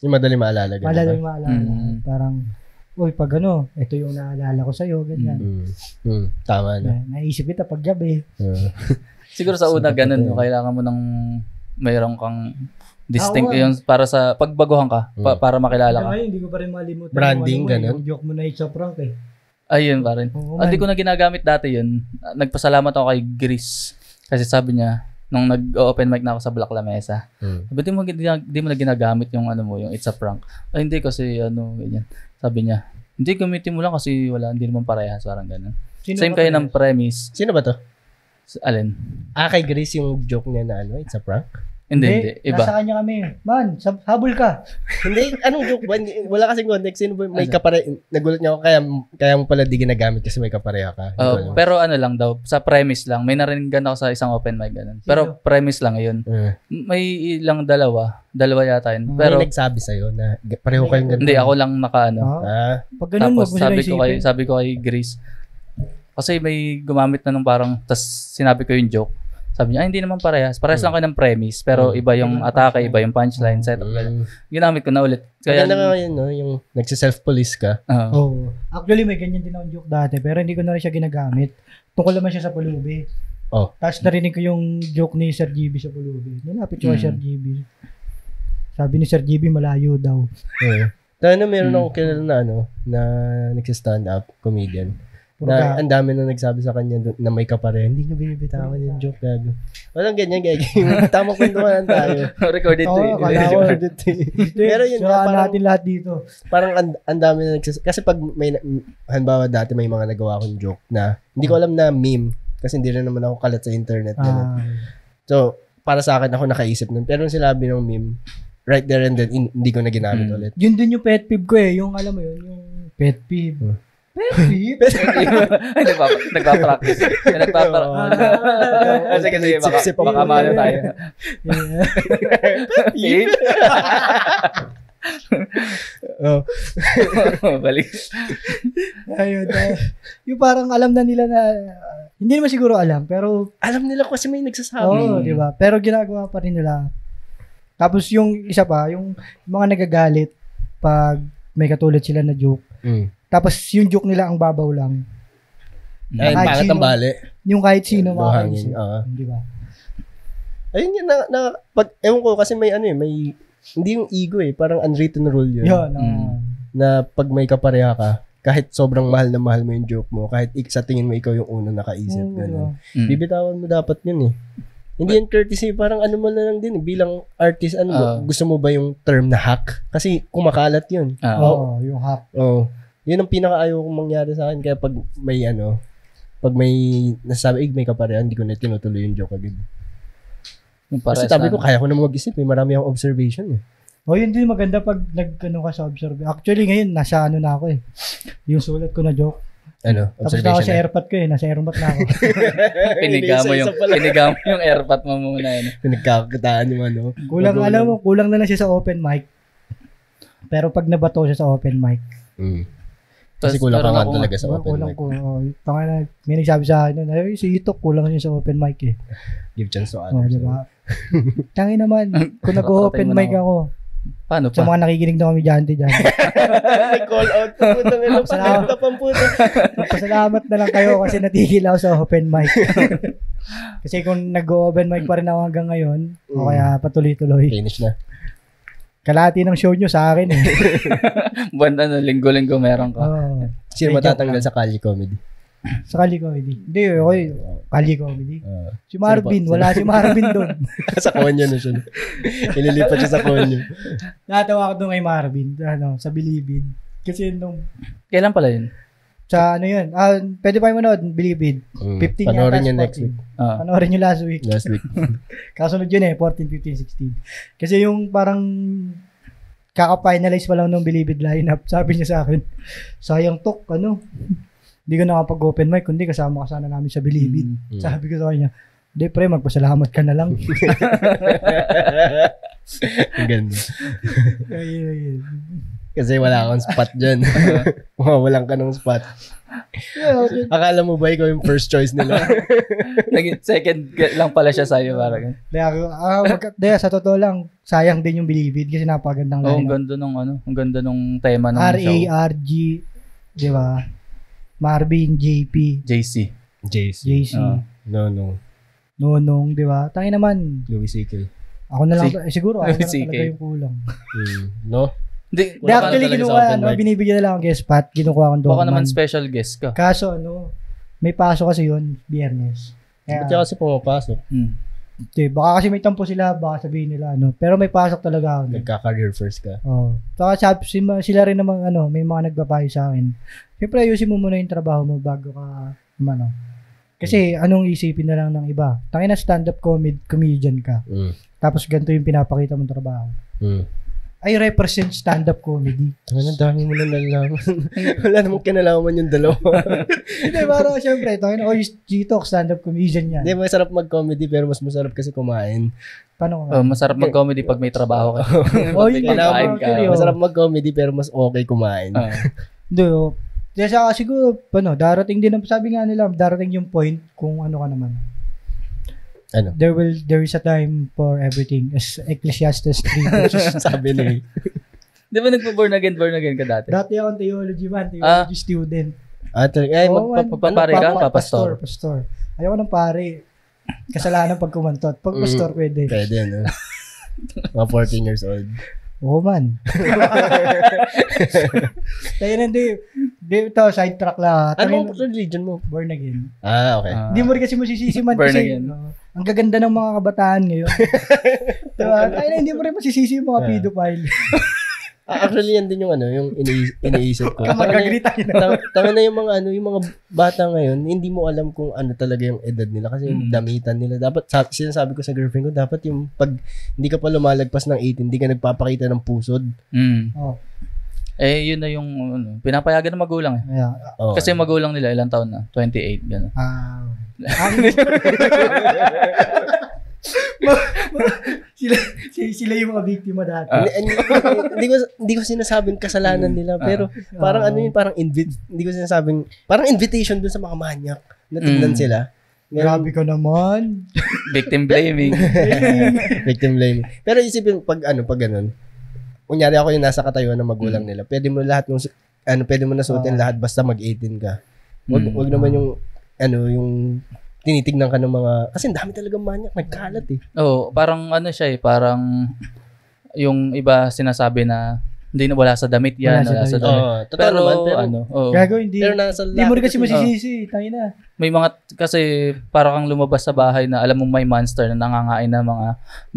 [SPEAKER 2] yung madali maalala.
[SPEAKER 4] Parang, uy, pag ito yung naalala ko sa'yo, ganyan.
[SPEAKER 2] Tama na.
[SPEAKER 4] Naisip kita pag gabi.
[SPEAKER 3] Siguro sa una, ganun, no? Kailangan mo ng mayroong kang distinct, yung para sa pagbaguhan ka, para makilala ka.
[SPEAKER 4] Hindi ko pa rin malimutan.
[SPEAKER 2] Branding, ganun.
[SPEAKER 4] Yung joke mo na it's a prank eh.
[SPEAKER 3] Ayun pa rin. Hindi ko na ginagamit dati yun. Nagpasalamat ako kay Gris. Kasi sabi niya, nung nag-open mic na ako sa Black Lamesa, sabi, di mo na ginagamit yung yung it's a prank. Ay, hindi kasi ganyan. Sabi niya, hindi, gamitin mo lang kasi hindi naman parehas. Parang ganun. Same kayo ng premise.
[SPEAKER 2] Sino ba to?
[SPEAKER 3] Alin?
[SPEAKER 2] Kay Grace yung joke niya na it's a prank?
[SPEAKER 3] Hindi. Iba.
[SPEAKER 4] Nasa kanya kami. Man, habol ka.
[SPEAKER 2] Hindi, anong joke ba? Wala kasing context. Sino ba may nagulat niya ako, kaya mo pala di ginagamit kasi may kapareha ka.
[SPEAKER 3] Pero lang daw, sa premise lang. May narinig ako sa isang open mic ganun. Pero premise lang yun. May ilang dalawa yata yun. Pero
[SPEAKER 2] may nagsabi sa'yo na pareho kayong ganun.
[SPEAKER 3] Hindi, ako lang
[SPEAKER 4] Pag ganun,
[SPEAKER 3] tapos sabi ko kay Grace, kasi may gumamit na nung parang, tas sinabi ko yung joke. Sabi niya, hindi naman parehas. Parehas lang kayo ng premise, pero iba yung atake, iba yung punchline, setup. Ginamit ko na ulit.
[SPEAKER 2] Kaya na ngayon, yung nagsiself-police ka.
[SPEAKER 4] Actually, may ganyan din akong joke dati, pero hindi ko na rin siya ginagamit. Tungkol naman siya sa pulubi. Tapos narinig ko yung joke ni Sir GB sa pulubi. Nalapit ko kay Sir GB. Sabi ni Sir GB, malayo daw.
[SPEAKER 2] Meron akong kilala na nagsistand up comedian. Na ang dami na nagsabi sa kanya na may kapareha. Hindi niya binibitawan yung joke. Gago. Walang ganyan, gago. Tamang kwentuhan tayo.
[SPEAKER 3] Recorded to.
[SPEAKER 2] Pero yun
[SPEAKER 4] nga, natin lahat dito.
[SPEAKER 2] Parang ang dami na nagsasabi. Kasi pag may, halimbawa dati may mga nagawa akong joke na hindi ko alam na meme. Kasi hindi rin naman ako kalat sa internet. So, para sa akin ako nakaisip nun. Pero nung sinabi ng meme, right there and then, hindi ko na ginamit ulit.
[SPEAKER 4] Yun din yung pet peeve ko eh. Yung alam mo yun, yung pet peeve.
[SPEAKER 3] Nagpa-practice. Sige, baka maano tayo. Balik.
[SPEAKER 4] Ayun. Yung parang alam na nila na, hindi naman siguro alam, pero
[SPEAKER 2] alam nila kasi may nagsasabi.
[SPEAKER 4] di ba? Pero ginagawa pa rin nila. Tapos yung isa pa, yung mga nagagalit pag may katulad sila na joke. Tapos yung joke nila ang babaw lang.
[SPEAKER 2] Ay, pangat ang bali.
[SPEAKER 4] Yung kahit sino makaisip. Di ba?
[SPEAKER 2] Ayun yun, ewan ko kasi may may, hindi yung ego parang unwritten rule yun. Na pag may kapareha ka, kahit sobrang mahal na mahal mo yung joke mo, kahit sa tingin mo ikaw yung unang nakaisip, gano'n. Bibitawan mo dapat yun Hindi yung courtesy, parang mo na lang din. Bilang artist, gusto mo ba yung term na hack? Kasi kumakalat yun.
[SPEAKER 4] Yung hack.
[SPEAKER 2] Yun ang pinaka-ayaw kong mangyari sa akin. Kaya pag may pag may nasasabi, may kaparehan, hindi ko na tinutuloy yung joke agad. Kasi sabi ko, kaya ko na mag-isip. Marami akong observation
[SPEAKER 4] yun din maganda pag ka sa observation. Actually, ngayon, nasa na ako Yung sulat ko na joke. Tapos na ako sa airpot ko nasa airpot na ako.
[SPEAKER 3] Piniga mo yung airpot mo muna
[SPEAKER 2] Pinagkakakitaan yung
[SPEAKER 4] kulang na lang siya sa open mic. Pero pag nabato siya sa open mic.
[SPEAKER 2] Kasi kulang ka nga talaga sa open mic.
[SPEAKER 4] May nagsabi sa akin, si Itok kulang siya sa open mic
[SPEAKER 2] Give chance to others.
[SPEAKER 4] Diba? Tangin naman, kung nag-open mic ako,
[SPEAKER 3] paano pa?
[SPEAKER 4] Sa mga nakikinig na komedyante dyan.
[SPEAKER 2] May call out na puto.
[SPEAKER 4] Pasalamat na lang kayo kasi natigil ako sa open mic. Kasi kung nag-open mic pa rin ako hanggang ngayon, o kaya patuloy-tuloy.
[SPEAKER 2] Finish na.
[SPEAKER 4] Kalahati ng show nyo sa akin
[SPEAKER 3] Buwan linggo-linggo meron ka.
[SPEAKER 2] Sino matatanggal sa Kali Comedy?
[SPEAKER 4] Sa Kali Comedy? Hindi, Kali Comedy. Si Marvin, wala si Marvin doon.
[SPEAKER 2] Sa konyo na siya. Ililipat siya sa konyo.
[SPEAKER 4] Natawa ko doon kay Marvin, sa Bilibid. Kasi
[SPEAKER 3] kailan pala yun?
[SPEAKER 4] Sa yun? Pwede pa yung manood, Bilibid. 15
[SPEAKER 2] panoorin yun next week.
[SPEAKER 4] Panoorin nyo last week. Kasunod yun 14, 15, 16. Kasi yung parang kaka-finalize pa lang ng Bilibid lineup. Sabi niya sa akin, sayang hindi ko nakapag-open mic, kundi kasama ka sana namin sa Bilibid. Sabi ko sa kanya, Hindi, pre, magpasalamat ka na lang.
[SPEAKER 2] Ang ganda.
[SPEAKER 4] Ayun.
[SPEAKER 2] Kasi wala kang spot dyan. Walang ka ng spot. Akala mo ba ikaw yung first choice nila?
[SPEAKER 3] Second lang pala siya sa'yo. Parang.
[SPEAKER 4] Daya, sa totoo lang, sayang din yung Bilibid kasi napagandang
[SPEAKER 3] ang ganda nung ang ganda nung tema ng show.
[SPEAKER 4] R.A.R.G. Di ba? Marvin, JP.
[SPEAKER 3] JC.
[SPEAKER 4] JC. Nonong, di ba? Tayo naman.
[SPEAKER 2] Louis C.K.
[SPEAKER 4] Ako na lang, siguro ako na
[SPEAKER 3] Louis C.K.
[SPEAKER 4] talaga yung kulang.
[SPEAKER 2] No?
[SPEAKER 3] Hindi,
[SPEAKER 4] Actually, kinuha, binibigyan na lang ang guest spot, kinukuha akong
[SPEAKER 3] baka naman special guest ka.
[SPEAKER 4] Kaso, may pasok kasi yun, Biyernes.
[SPEAKER 2] Ba't ka kasi pumapasok?
[SPEAKER 4] Baka kasi may tampo sila, baka sabihin nila, pero may pasok talaga ako.
[SPEAKER 2] Nagka-career first ka.
[SPEAKER 4] Oo. Saka sila rin naman, may mga nagpapayo sa akin. Siyempre, ayusin mo muna yung trabaho mo bago ka, Kasi, anong isipin na lang ng iba? Tangin na stand-up comedian ka. Tapos, ganito yung pinapakita mong trabaho. I represent stand-up comedy.
[SPEAKER 2] Ang dami mo na nalaman. Wala namang kinalaman yung dalawa.
[SPEAKER 4] Hindi, parang syempre, G-Talk, stand-up comedian yan.
[SPEAKER 2] Hindi, masarap mag-comedy pero mas masarap kasi kumain.
[SPEAKER 4] Paano ka?
[SPEAKER 3] Masarap mag-comedy pag may trabaho ka.
[SPEAKER 4] Hindi,
[SPEAKER 2] masarap mag-comedy pero mas okay kumain.
[SPEAKER 4] Hindi, Kaya siguro, darating din, sabi nga nila, darating yung point kung ano ka naman.
[SPEAKER 2] Ano?
[SPEAKER 4] There is a time for everything. As Ecclesiastes 3.
[SPEAKER 2] Sabi ni.
[SPEAKER 3] Di ba nagpo-born again ka dati?
[SPEAKER 4] Dati akong theology student.
[SPEAKER 3] Magpapare ka? Pastor.
[SPEAKER 4] Ayoko ng pare. Kasalanan pag kumantot. Pag pastor, pwede.
[SPEAKER 2] Pwede, no? Mga 14 years old.
[SPEAKER 4] Oo man. Tayo na, ito, sidetrack lang.
[SPEAKER 2] Ano religion mo?
[SPEAKER 4] Born again.
[SPEAKER 2] Okay.
[SPEAKER 4] Hindi mo rin kasi masisisi man
[SPEAKER 3] Born
[SPEAKER 4] kasi.
[SPEAKER 3] again.
[SPEAKER 4] Ang gaganda ng mga kabataan ngayon. Diba? Tayo na, hindi mo rin masisisi yung mga pedophile.
[SPEAKER 2] Actually, yan din yung yung iniisip ko.
[SPEAKER 4] Mag-agree tayo na.
[SPEAKER 2] Tama na yung mga yung mga bata ngayon, hindi mo alam kung ano talaga yung edad nila kasi yung damitan nila. Dapat sinasabi ko sa girlfriend ko, dapat yung pag hindi ka pa lumalagpas ng 18, hindi ka nagpapakita ng pusod.
[SPEAKER 4] Oh.
[SPEAKER 3] Yun na yung pinapayagan ng magulang eh.
[SPEAKER 4] Yeah.
[SPEAKER 3] Kasi magulang nila ilang taon na? 28 gano'n.
[SPEAKER 4] Sila yung mga biktima dati.
[SPEAKER 2] Hindi ko sinasabing kasalanan nila, pero parang parang hindi ko sinasabing parang invitation dun sa mga manyak na tignan sila.
[SPEAKER 4] Grabe ka naman.
[SPEAKER 3] Victim blaming.
[SPEAKER 2] Victim blaming. Pero isipin pag ganun. Kunyari ako yung nasa katayuan ng magulang nila. Pwede mo lahat ng pwede mo nasuotin lahat basta mag-18 ka. Wag naman yung yung tinitignan ka ng mga kasi ang dami talagang manyak nagkalat eh.
[SPEAKER 3] Parang siya eh, parang yung iba sinasabi na hindi na wala sa damit yan, wala sa damit.
[SPEAKER 2] Totoo naman,
[SPEAKER 4] Gago, hindi mo rin kasi masisisi, tayo na.
[SPEAKER 3] May mga, kasi parang kang lumabas sa bahay na alam mong may monster na nangangain na mga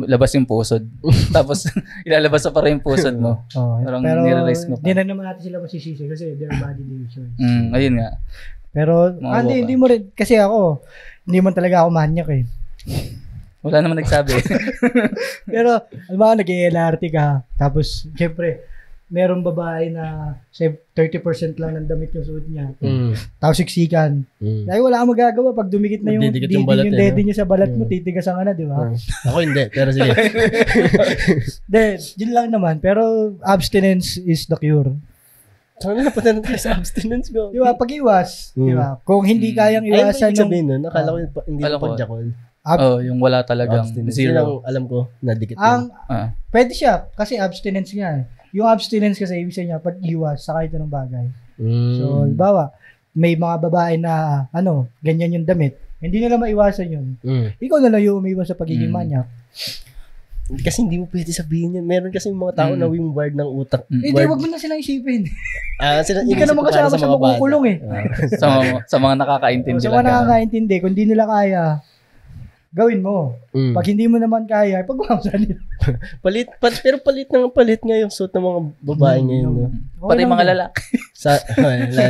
[SPEAKER 3] labas yung pusod. Tapos, ilalabas sa para yung pusod mo.
[SPEAKER 4] Pero,
[SPEAKER 3] nire-raise mo pa.
[SPEAKER 4] Hindi na naman natin sila masisisi kasi their body nature.
[SPEAKER 3] Ayun nga.
[SPEAKER 4] Pero, hindi mo rin, kasi ako, hindi man talaga ako manyak eh.
[SPEAKER 3] Wala naman nagsabi.
[SPEAKER 4] Pero, alam mo, nag-LRT ka, tapos, syempre, merong babae na 30% lang ng damit yung suot niya. Tapos siksikan. Dahil wala kang magagawa pag dumikit na yung dede niya sa balat mo, titigasan ka na, di ba?
[SPEAKER 2] Ako hindi, pero sige.
[SPEAKER 4] Yun lang naman. Pero abstinence is the cure.
[SPEAKER 2] Saan na napunta natin sa abstinence ko?
[SPEAKER 4] Di ba? Pag-iwas. Di ba? Kung hindi kayang iwasan
[SPEAKER 2] yung... Sabihin nun, nakala ko hindi na pag-jakol.
[SPEAKER 3] Yung wala talagang zero.
[SPEAKER 2] Yung alam ko, nadikit
[SPEAKER 4] yun. Pwede siya, kasi abstinence nga. Yung abstinence kasi, ibig sabihin niya, pag-iwas sa kahit anong bagay. So, bawa, may mga babae na, ganyan yung damit. Hindi nila maiwasan yun. Ikaw na lang yung umiwas sa pagiging manyak.
[SPEAKER 2] Kasi hindi mo pwede sabihin yan. Meron kasi mga tao na wired ng utak.
[SPEAKER 4] Hindi, wag mo na silang isipin.
[SPEAKER 2] Hindi ka naman kasama sa makukulong
[SPEAKER 4] eh.
[SPEAKER 3] Sa mga nakakaintindi
[SPEAKER 4] lang. Sa mga nakakaintindi, kung di nila kaya, gawin mo. Pag hindi mo naman kaya, pagbawa sa nila.
[SPEAKER 2] Pero palit nga yung suit ng mga babae ngayon. No?
[SPEAKER 3] Pati mga lalaki.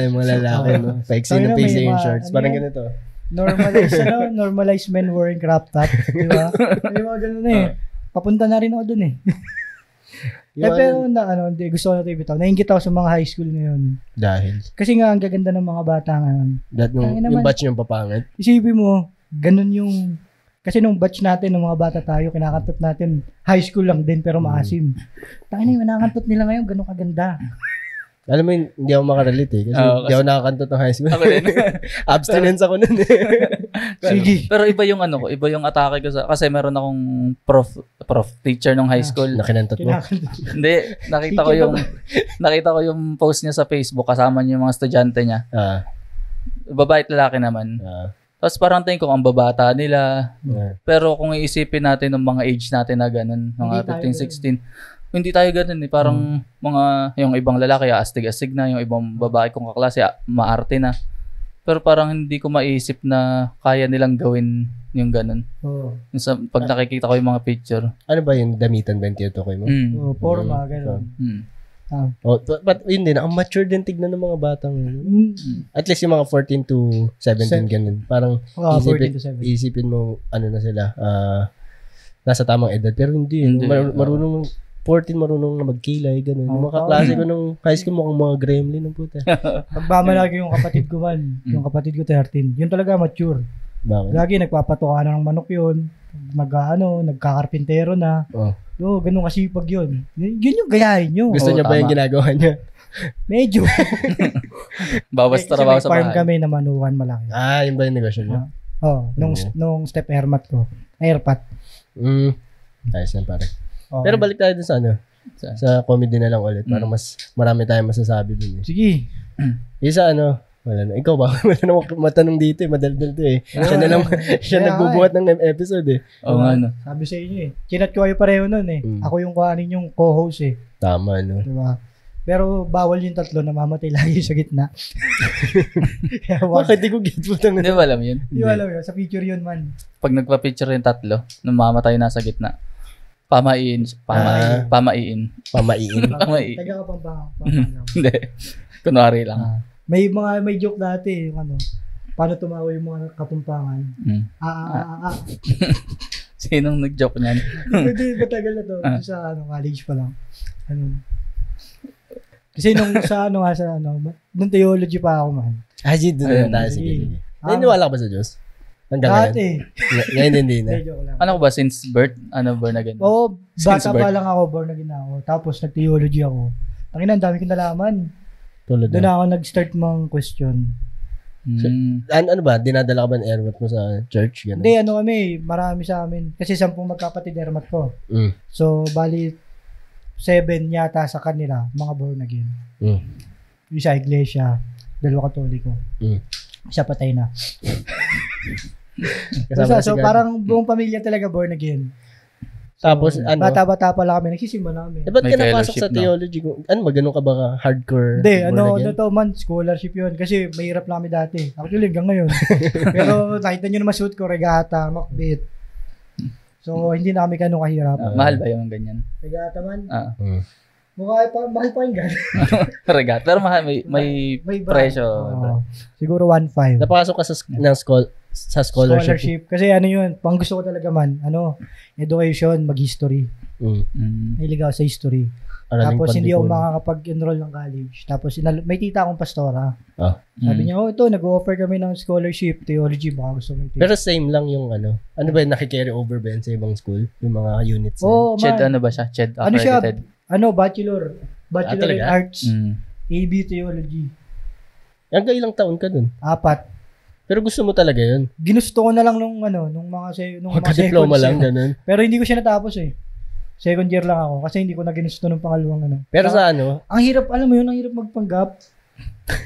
[SPEAKER 2] Yung mga lalaki, no? Paiksi na paiksi yung shorts. Parang ganito.
[SPEAKER 4] Normalize men wearing crop top. Diba? May mga ganun eh. Papunta na rin ako dun eh. Pero gusto ko na ito ibitaw. Nainggit ako sa mga high school ngayon.
[SPEAKER 2] Dahil?
[SPEAKER 4] Kasi nga, ang gaganda ng mga bata ngayon.
[SPEAKER 2] Yung batch niyong papangit?
[SPEAKER 4] Isipin mo, ganun yung Kasi nung batch natin, nung mga bata tayo, kinakantot natin, high school lang din, pero maasim. Tangina yung kinakantot nila ngayon, ganun kaganda.
[SPEAKER 2] Alam mo, hindi ako makarelate eh. Kasi hindi ako nakakantot ng high school.
[SPEAKER 3] Ako din.
[SPEAKER 2] Abstinence ako nun eh.
[SPEAKER 4] Sige.
[SPEAKER 3] Pero iba yung iba yung atake ko sa, kasi meron akong prof teacher nung high school.
[SPEAKER 2] Nakinantot mo?
[SPEAKER 3] Hindi, nakita ko yung post niya sa Facebook, kasama niya yung mga estudyante niya. Babae at lalaki naman. Tapos parang tingin ko ang babata nila. Pero kung iisipin natin ng mga age natin na ganun, mga 15, 16, hindi tayo ganun eh. Parang yung ibang lalaki astig-astig na, yung ibang babae kong kaklase maarte na. Pero parang hindi ko maisip na kaya nilang gawin yung ganun. Pag nakikita ko yung mga picture.
[SPEAKER 2] Ano ba yung damitan ba yung tinutukoy mo?
[SPEAKER 4] Forma, ganun.
[SPEAKER 2] But yun din, ang mature din tignan ng mga batang at least yung mga 14 to 17 ganun. Parang isipin mo ano na sila, nasa tamang edad. Pero hindi. Marunong 14 marunong na magkilay, gano'n. Yung mga kaklase ko nung high school mukhang mga gremlin ng puta.
[SPEAKER 4] Pagmamalaki yung kapatid ko man, yung kapatid ko 13, yun talaga mature.
[SPEAKER 2] Bakit?
[SPEAKER 4] Lagi nagpapatuka na ng manok yun, nagkakarpintero na. Ganun kasipag yun. Yun yung gayahin nyo.
[SPEAKER 2] Gusto niya ba yung ginagawa niya?
[SPEAKER 4] Medyo.
[SPEAKER 3] Bawas trabaho sa
[SPEAKER 4] farm
[SPEAKER 3] bahay.
[SPEAKER 4] kami na manukan malaki.
[SPEAKER 2] Yun ba yung negosyo niya?
[SPEAKER 4] Nung step airmat ko. Airpat.
[SPEAKER 2] Ayos yan pare. Pero balik tayo dun sa comedy na lang ulit para mas marami tayong masasabi dun eh.
[SPEAKER 4] Sige.
[SPEAKER 2] Isa wala na. Ikaw ba? Wala na matanong dito eh. Madaldal to eh. Siya nagbubuhat ng episode eh.
[SPEAKER 3] Oo nga
[SPEAKER 4] Sabi sa inyo eh. Chinat ko kayo pareho nun eh. Ako yung kuhanin yung co-host eh.
[SPEAKER 2] Tama
[SPEAKER 4] Diba? Pero bawal yung tatlo na mamatay lagi sa gitna.
[SPEAKER 2] Bakit di ko get mo
[SPEAKER 3] Hindi mo alam yun?
[SPEAKER 4] Hindi alam yun. Sa picture yun man.
[SPEAKER 3] Pag nagpa-picture yung tatlo, namamatay na sa gitna. Pamaiin.
[SPEAKER 2] Pamaiin.
[SPEAKER 4] Taga ka pang
[SPEAKER 3] Hindi. Kunwari lang.
[SPEAKER 4] May joke dati yung paano tumawa yung mga katumpangan.
[SPEAKER 3] Sinong nag-joke niyan?
[SPEAKER 4] Hindi, matagal na to. Sa college pa lang. Kasi nung nung theology pa ako man.
[SPEAKER 2] Doon na tayo. Sige. Naniniwala ka ba sa Diyos? Hanggang ngayon hindi na.
[SPEAKER 3] Ano ba since birth? Born again?
[SPEAKER 4] Oo, bata pa lang ako, born again ako. Tapos nag-theology ako. Ang dami kong nalaman. Doon ako nag-start mga question.
[SPEAKER 2] Ano ba? Dinadala ka ba ng airmat mo sa church? Ganun?
[SPEAKER 4] Hindi, marami sa amin. Kasi 10 magkapatid airmat ko. So, bali 7 yata sa kanila, mga born again. Isa iglesia, 2 katoliko. Siya patay na. So parang buong pamilya talaga born again. So,
[SPEAKER 2] tapos
[SPEAKER 4] bata-bata pa lang kami, nagsisimba namin.
[SPEAKER 2] Ba't ka napasok sa theology? Ganun ka ba hardcore?
[SPEAKER 4] Hindi, scholarship yun. Kasi mahirap lang kami dati. Actually, hanggang ngayon. Pero nakita nyo naman suit ko, regata, makbit. So, hindi na kami ganun kahirap.
[SPEAKER 3] Mahal ba yung ganyan?
[SPEAKER 4] Regata man? Mahal pa yung gano'n.
[SPEAKER 3] Regata. Pero mahal, may presyo.
[SPEAKER 4] Siguro 1.5.
[SPEAKER 2] Napasok ka sa scholarship.
[SPEAKER 4] Kasi yun, pang gusto ko talaga man, education, mag-history. Hilig ako sa history. Tapos hindi ako makakapag-enroll ng college. Tapos may tita akong pastora. Sabi niya, ito, nag-offer kami ng scholarship, theology, baka gusto mo ito.
[SPEAKER 2] Pero same lang yung ano ba yung nakikarry over ba sa ibang school? Yung mga units?
[SPEAKER 3] CHED ba siya? CHED accredited?
[SPEAKER 4] Bachelor in Arts. AB Theology.
[SPEAKER 2] Hanggang ilang taon ka dun?
[SPEAKER 4] 4.
[SPEAKER 2] Pero gusto mo talaga yun?
[SPEAKER 4] Ginusto ko na lang nung mga
[SPEAKER 2] diploma lang, ganun.
[SPEAKER 4] Pero hindi ko siya natapos eh. Second year lang ako kasi hindi ko na ginusto nung pangalawang
[SPEAKER 2] Pero sa
[SPEAKER 4] ang hirap, alam mo yun, ang hirap magpanggap.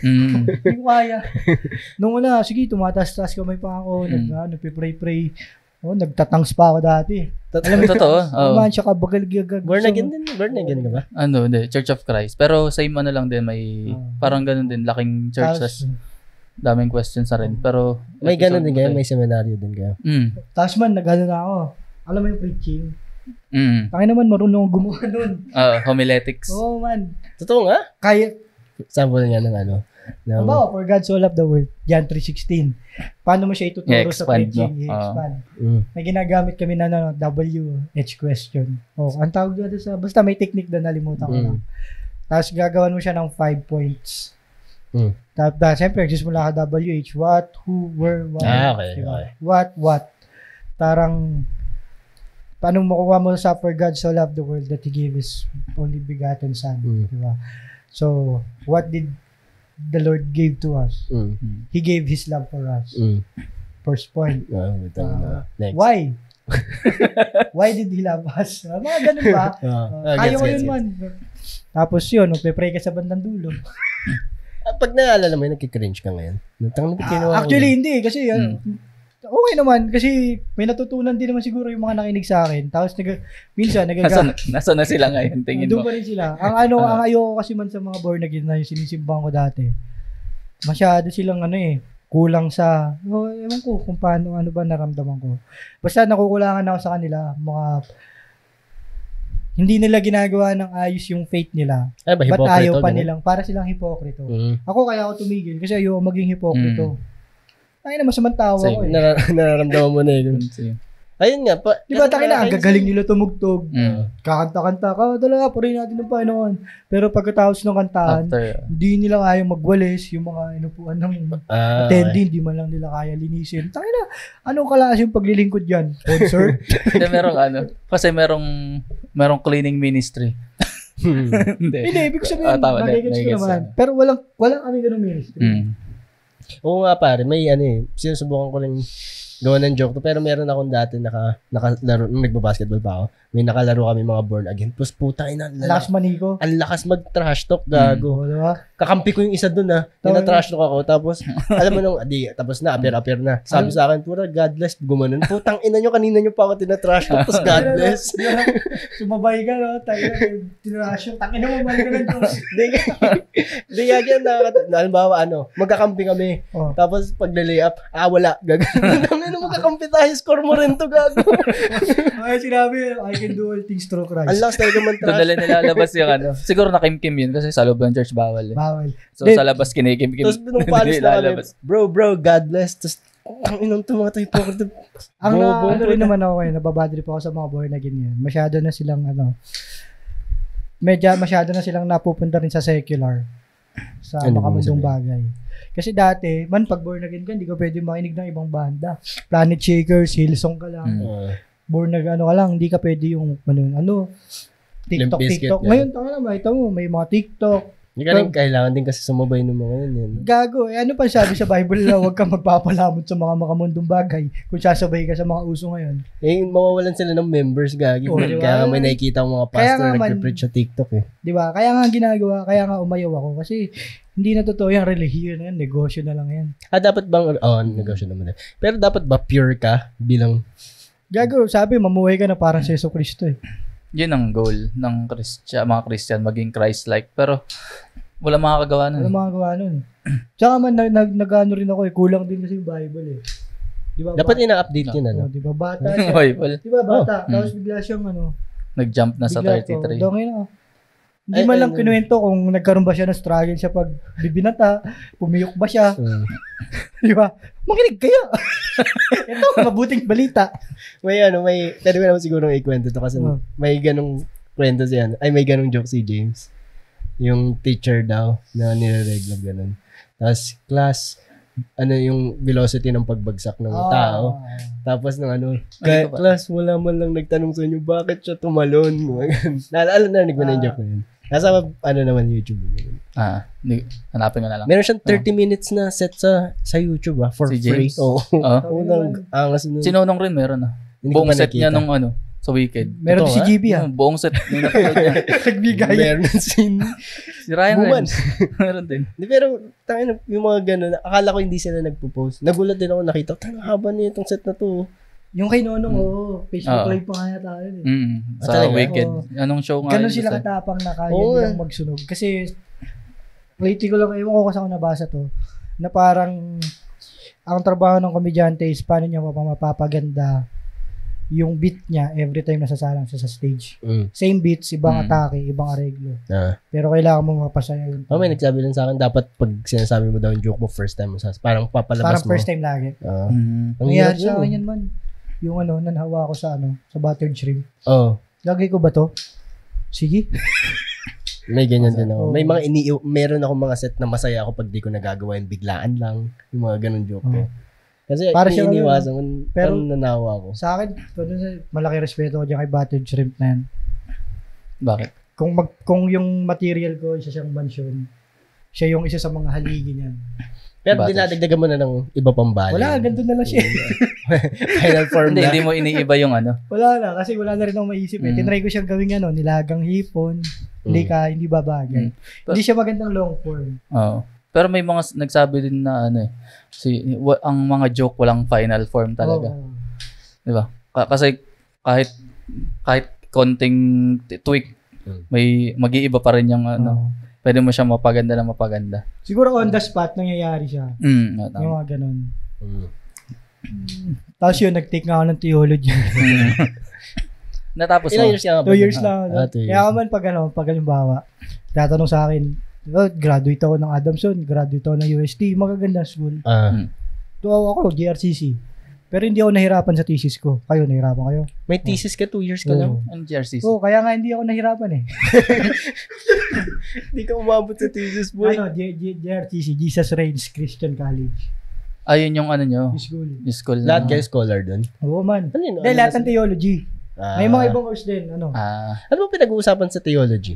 [SPEAKER 4] Hindi ko kaya. Nung una, sige, tumataas-taas kamay pa ako, nagpipray-pray. Nagtatangs pa ako dati.
[SPEAKER 3] Alam mo, totoo?
[SPEAKER 4] Man, siya ka bagal-gagag.
[SPEAKER 2] Born again ka ba?
[SPEAKER 3] Hindi, Church of Christ. Pero same lang din, may parang ganun din, laking churches. Daming questions na rin. Pero
[SPEAKER 2] may ganun din kayo, may seminaryo din kayo.
[SPEAKER 4] Tapos man, nag-ano na ako. Alam mo yung preaching? Kaya naman marunong gumawa nun.
[SPEAKER 3] Homiletics.
[SPEAKER 4] Oo man.
[SPEAKER 2] Totoo nga?
[SPEAKER 4] Kaya.
[SPEAKER 2] Sample nga ng
[SPEAKER 4] For God so loved the world, John 3:16. Paano mo siya ituturo sa preaching? I-expand. May ginagamit kami na WH question. Ang tawag doon basta may technique doon, nalimutan ko lang. Tapos gagawan mo siya ng 5 points. Tapos siyempre, nagsisimula ka WH, what, who, where, what.
[SPEAKER 2] Okay.
[SPEAKER 4] What. Parang, paano makuha mo sa for God so loved the world that He gave His only begotten Son. Diba? So, what did the Lord give to us? He gave His love for us. First point.
[SPEAKER 2] Next.
[SPEAKER 4] Why? Why did He love us? Mga ganun ba? Kaya mo yun man. Tapos yun, magpe-pray ka sa bandang dulo.
[SPEAKER 2] Pag naalala mo yun, nagkikringe ka ngayon.
[SPEAKER 4] Actually, hindi. Kasi okay naman. Kasi may natutunan din naman siguro yung mga nakinig sa akin. Tapos minsan,
[SPEAKER 3] Nasa na sila ngayon, tingin
[SPEAKER 4] doon
[SPEAKER 3] mo?
[SPEAKER 4] pa rin sila. Ang ayoko kasi man sa mga born again na yung sinisimbahan ko dati. Masyado silang kulang sa, ewan ko kung paano, ano ba naramdaman ko. Basta nakukulangan ako sa kanila, hindi nila ginagawa ng ayos yung faith nila. Ba't ayaw pa nilang? Para silang hipokrito. Ako kaya ako tumigil kasi ayoko maging hipokrito. Ay na masamang tawa ko
[SPEAKER 2] Nararamdaman mo na yun. Ayun nga.
[SPEAKER 4] Diba ang gagaling nila tumugtog. Kakanta-kanta ka. Talaga, purihin natin ng Panginoon. Pero pagkatapos ng kantahan, hindi nila kaya magwalis. Yung mga inupuan ng attendee, hindi man lang nila kaya linisin. Tangina, anong klase yung paglilingkod yan? Concert?
[SPEAKER 3] Hindi, kasi merong cleaning ministry.
[SPEAKER 4] Hindi, ibig sabihin, nagigets ko naman. Pero walang kami ganung ministry.
[SPEAKER 2] Oo nga pare, may sinusubukan ko rin gawa ng joke to, pero meron akong dati nakalaro, nung nagbabasketball pa ako, may nakalaro kami mga born again. Tapos puta ina,
[SPEAKER 4] lakas maniko.
[SPEAKER 2] Ang lakas mag-trash talk, gago.
[SPEAKER 4] Diba?
[SPEAKER 2] Kakampi ko yung isa dun tina-trash talk ako, tapos alam mo tapos na, appear na. Sabi sa akin, pura God bless, gumanon. Putang ina nyo, kanina nyo pa ako tina-trash talk, tapos God bless.
[SPEAKER 4] Sumabay ka, no? Tina-trash talk, tangina mo, mali ka lang to.
[SPEAKER 2] Hindi yan, halimbawa, magkakampi kami. Tapos pag layup, wala, gagawin. Ano magkakampi tayo, score mo rin to, gago.
[SPEAKER 4] Ay, sinabi, I can do all things through Christ.
[SPEAKER 2] Ang last talaga man trash.
[SPEAKER 3] Doon nilalabas yung siguro nakimkim yun kasi sa loob ng church bawal.
[SPEAKER 4] Bawal.
[SPEAKER 3] So sa labas kinikim-kim.
[SPEAKER 2] Tapos nung palis na kami, bro, God bless. Tapos, ang inong mga tayo po.
[SPEAKER 4] Ang rin naman ako nababadrip ako sa mga born again yan. Masyado na silang masyado na silang napupunta rin sa secular. Sa makamundong bagay. Kasi dati, pag born again ka, hindi ka pwede makinig ng ibang banda. Planet Shakers, Hillsong ka lang. Born again ka lang, hindi ka pwede yung TikTok. Ngayon, makita mo, may mga TikTok.
[SPEAKER 2] Hindi ka rin kailangan din kasi sumabay ng mga yun.
[SPEAKER 4] Gago, ano pa sabi sa Bible na huwag kang magpapalamot sa mga makamundong bagay kung sasabay ka sa mga uso ngayon.
[SPEAKER 2] Mawawalan sila ng members, gagi.
[SPEAKER 4] Diba?
[SPEAKER 2] Kaya may nakikita ang mga pastor nagpe-preach sa TikTok
[SPEAKER 4] Diba? Kaya nga ginagawa, kaya nga umayaw ako kasi hindi na totoo yung relihiyon na yan, negosyo na lang yan.
[SPEAKER 2] Dapat bang, negosyo naman. Pero dapat ba pure ka bilang...
[SPEAKER 4] Gago, sabi, mamuhay ka na parang si Yesu Cristo
[SPEAKER 3] Yun ang goal ng mga Christian, maging Christ-like. Pero, wala makakagawa nun.
[SPEAKER 4] Wala makakagawa nun. Tsaka nag-ano rin ako kulang din kasi yung Bible Diba,
[SPEAKER 2] dapat ina-update yun,
[SPEAKER 4] diba, bata siya.
[SPEAKER 3] Bible.
[SPEAKER 4] Diba, bata. Tapos bigla siyang
[SPEAKER 3] nag-jump na sa 33.
[SPEAKER 4] Hindi man lang kinuwento kung nagkaroon ba siya ng struggle siya pag bibinata, pumiyok ba siya. Di ba? Makinig kayo. Ito, mabuting balita.
[SPEAKER 2] May, pwede mo naman siguro ikwento to kasi may ganong kwento siya. May ganong joke si James. Yung teacher daw na nire-regla ganun. Tapos, class, yung velocity ng pagbagsak ng tao. Tapos class, wala man lang nagtanong sa inyo, bakit siya tumalon? Narinig mo na yung joke na yun. Nasa naman YouTube.
[SPEAKER 3] Hanapin ko na lang.
[SPEAKER 2] Meron siyang 30 minutes na set sa YouTube for
[SPEAKER 3] si
[SPEAKER 2] free.
[SPEAKER 3] James?
[SPEAKER 2] Angas nun.
[SPEAKER 3] Sinunong rin meron buong set niya nung sa Wicked.
[SPEAKER 4] Meron si GB
[SPEAKER 3] buong set yung napanood niya.
[SPEAKER 4] Nagbigay.
[SPEAKER 2] Meron si
[SPEAKER 3] Ryan
[SPEAKER 2] Reynolds.
[SPEAKER 3] Meron din.
[SPEAKER 2] Pero yung mga ganun, akala ko hindi sila nagpo-post. Nagulat din ako nakita. Haba niya itong set na to.
[SPEAKER 4] Yung kay Nonong, Facebook Live pa kaya tayo.
[SPEAKER 3] Sa Wicked. Anong show nga?
[SPEAKER 4] Ganun sila katapang na kaya nilang magsunog. Kasi, lately ko lang, ewan ko kasi ako nabasa to, na parang, ang trabaho ng komedyante is paano niya mapapaganda yung beat niya every time nasasalang siya sa stage. Same beats, ibang atake, ibang areglo. Pero kailangan mo mapasaya yun.
[SPEAKER 2] May nagsabi lang sa akin, dapat pag sinasabi mo daw yung joke mo first time mo, parang papalabas
[SPEAKER 4] parang
[SPEAKER 2] mo.
[SPEAKER 4] Parang first time lagi.
[SPEAKER 2] Nangyari
[SPEAKER 4] sa akin yan man. Yung nanhawa ko sa buttered shrimp. Lagay ko ba to? Sige.
[SPEAKER 2] May ganyan din ako. May mga meron ako mga set na masaya ako pag di ko nagagawa yung biglaan lang. Yung mga ganun joke ko. Kasi
[SPEAKER 4] Para siya
[SPEAKER 2] iniiwasan ko,
[SPEAKER 4] pero-
[SPEAKER 2] pero nanawa ko.
[SPEAKER 4] Sa akin, malaki respeto ko dyan kay Battered Shrimp na yan.
[SPEAKER 3] Bakit?
[SPEAKER 4] Kung yung material ko, isa siyang mansyon, siya yung isa sa mga haligi niyan.
[SPEAKER 2] Pero
[SPEAKER 3] Battles.
[SPEAKER 2] dinadagdagan mo na ng iba pang bagay.
[SPEAKER 4] Wala, ganito na lang siya.
[SPEAKER 2] Final form
[SPEAKER 3] Hindi,
[SPEAKER 2] na.
[SPEAKER 3] hindi mo iniiba yung ano.
[SPEAKER 4] Wala na, kasi wala na rin akong maisip eh. Tinry ko siyang gawing nilagang hipon, hindi babagay. Hindi siya magandang long form.
[SPEAKER 3] Oo. Pero may mga nagsabi din na ano eh, ang mga joke walang final form talaga.
[SPEAKER 4] Oo.
[SPEAKER 3] Di ba? Kasi kahit konting tweak, may mag-iiba pa rin yung ano. Pwede mo siya mapaganda na mapaganda.
[SPEAKER 4] Siguro on the spot nangyayari siya. Yung mga ganun. Tapos yun, nag-take nga ako ng theology.
[SPEAKER 3] Natapos
[SPEAKER 2] Ilang
[SPEAKER 3] mo?
[SPEAKER 2] years ka nga ba?
[SPEAKER 4] 2 years lang.
[SPEAKER 2] 2 years.
[SPEAKER 4] Kaya ka man pag halimbawa, tatanong sa akin, graduate ako ng Adamson, graduate ako ng UST, magagandang school. Ako, GRCC. Pero hindi ako nahirapan sa thesis ko. Kayo, nahirapan kayo?
[SPEAKER 2] May thesis ka, 2 years ka lang.
[SPEAKER 3] Ang GRCC.
[SPEAKER 4] Kaya nga hindi ako nahirapan eh.
[SPEAKER 2] Hindi ka umabot sa thesis, boy.
[SPEAKER 4] GRCC, Jesus Reigns Christian College.
[SPEAKER 3] Ayun yung ano nyo.
[SPEAKER 4] Yung school.
[SPEAKER 3] Yung school na.
[SPEAKER 2] Lahat kayo scholar doon?
[SPEAKER 4] Oo man.
[SPEAKER 2] Ano yun?
[SPEAKER 4] Dahil lahat ng theology. May mga ibang course din.
[SPEAKER 2] Ano ba pinag-uusapan sa theology?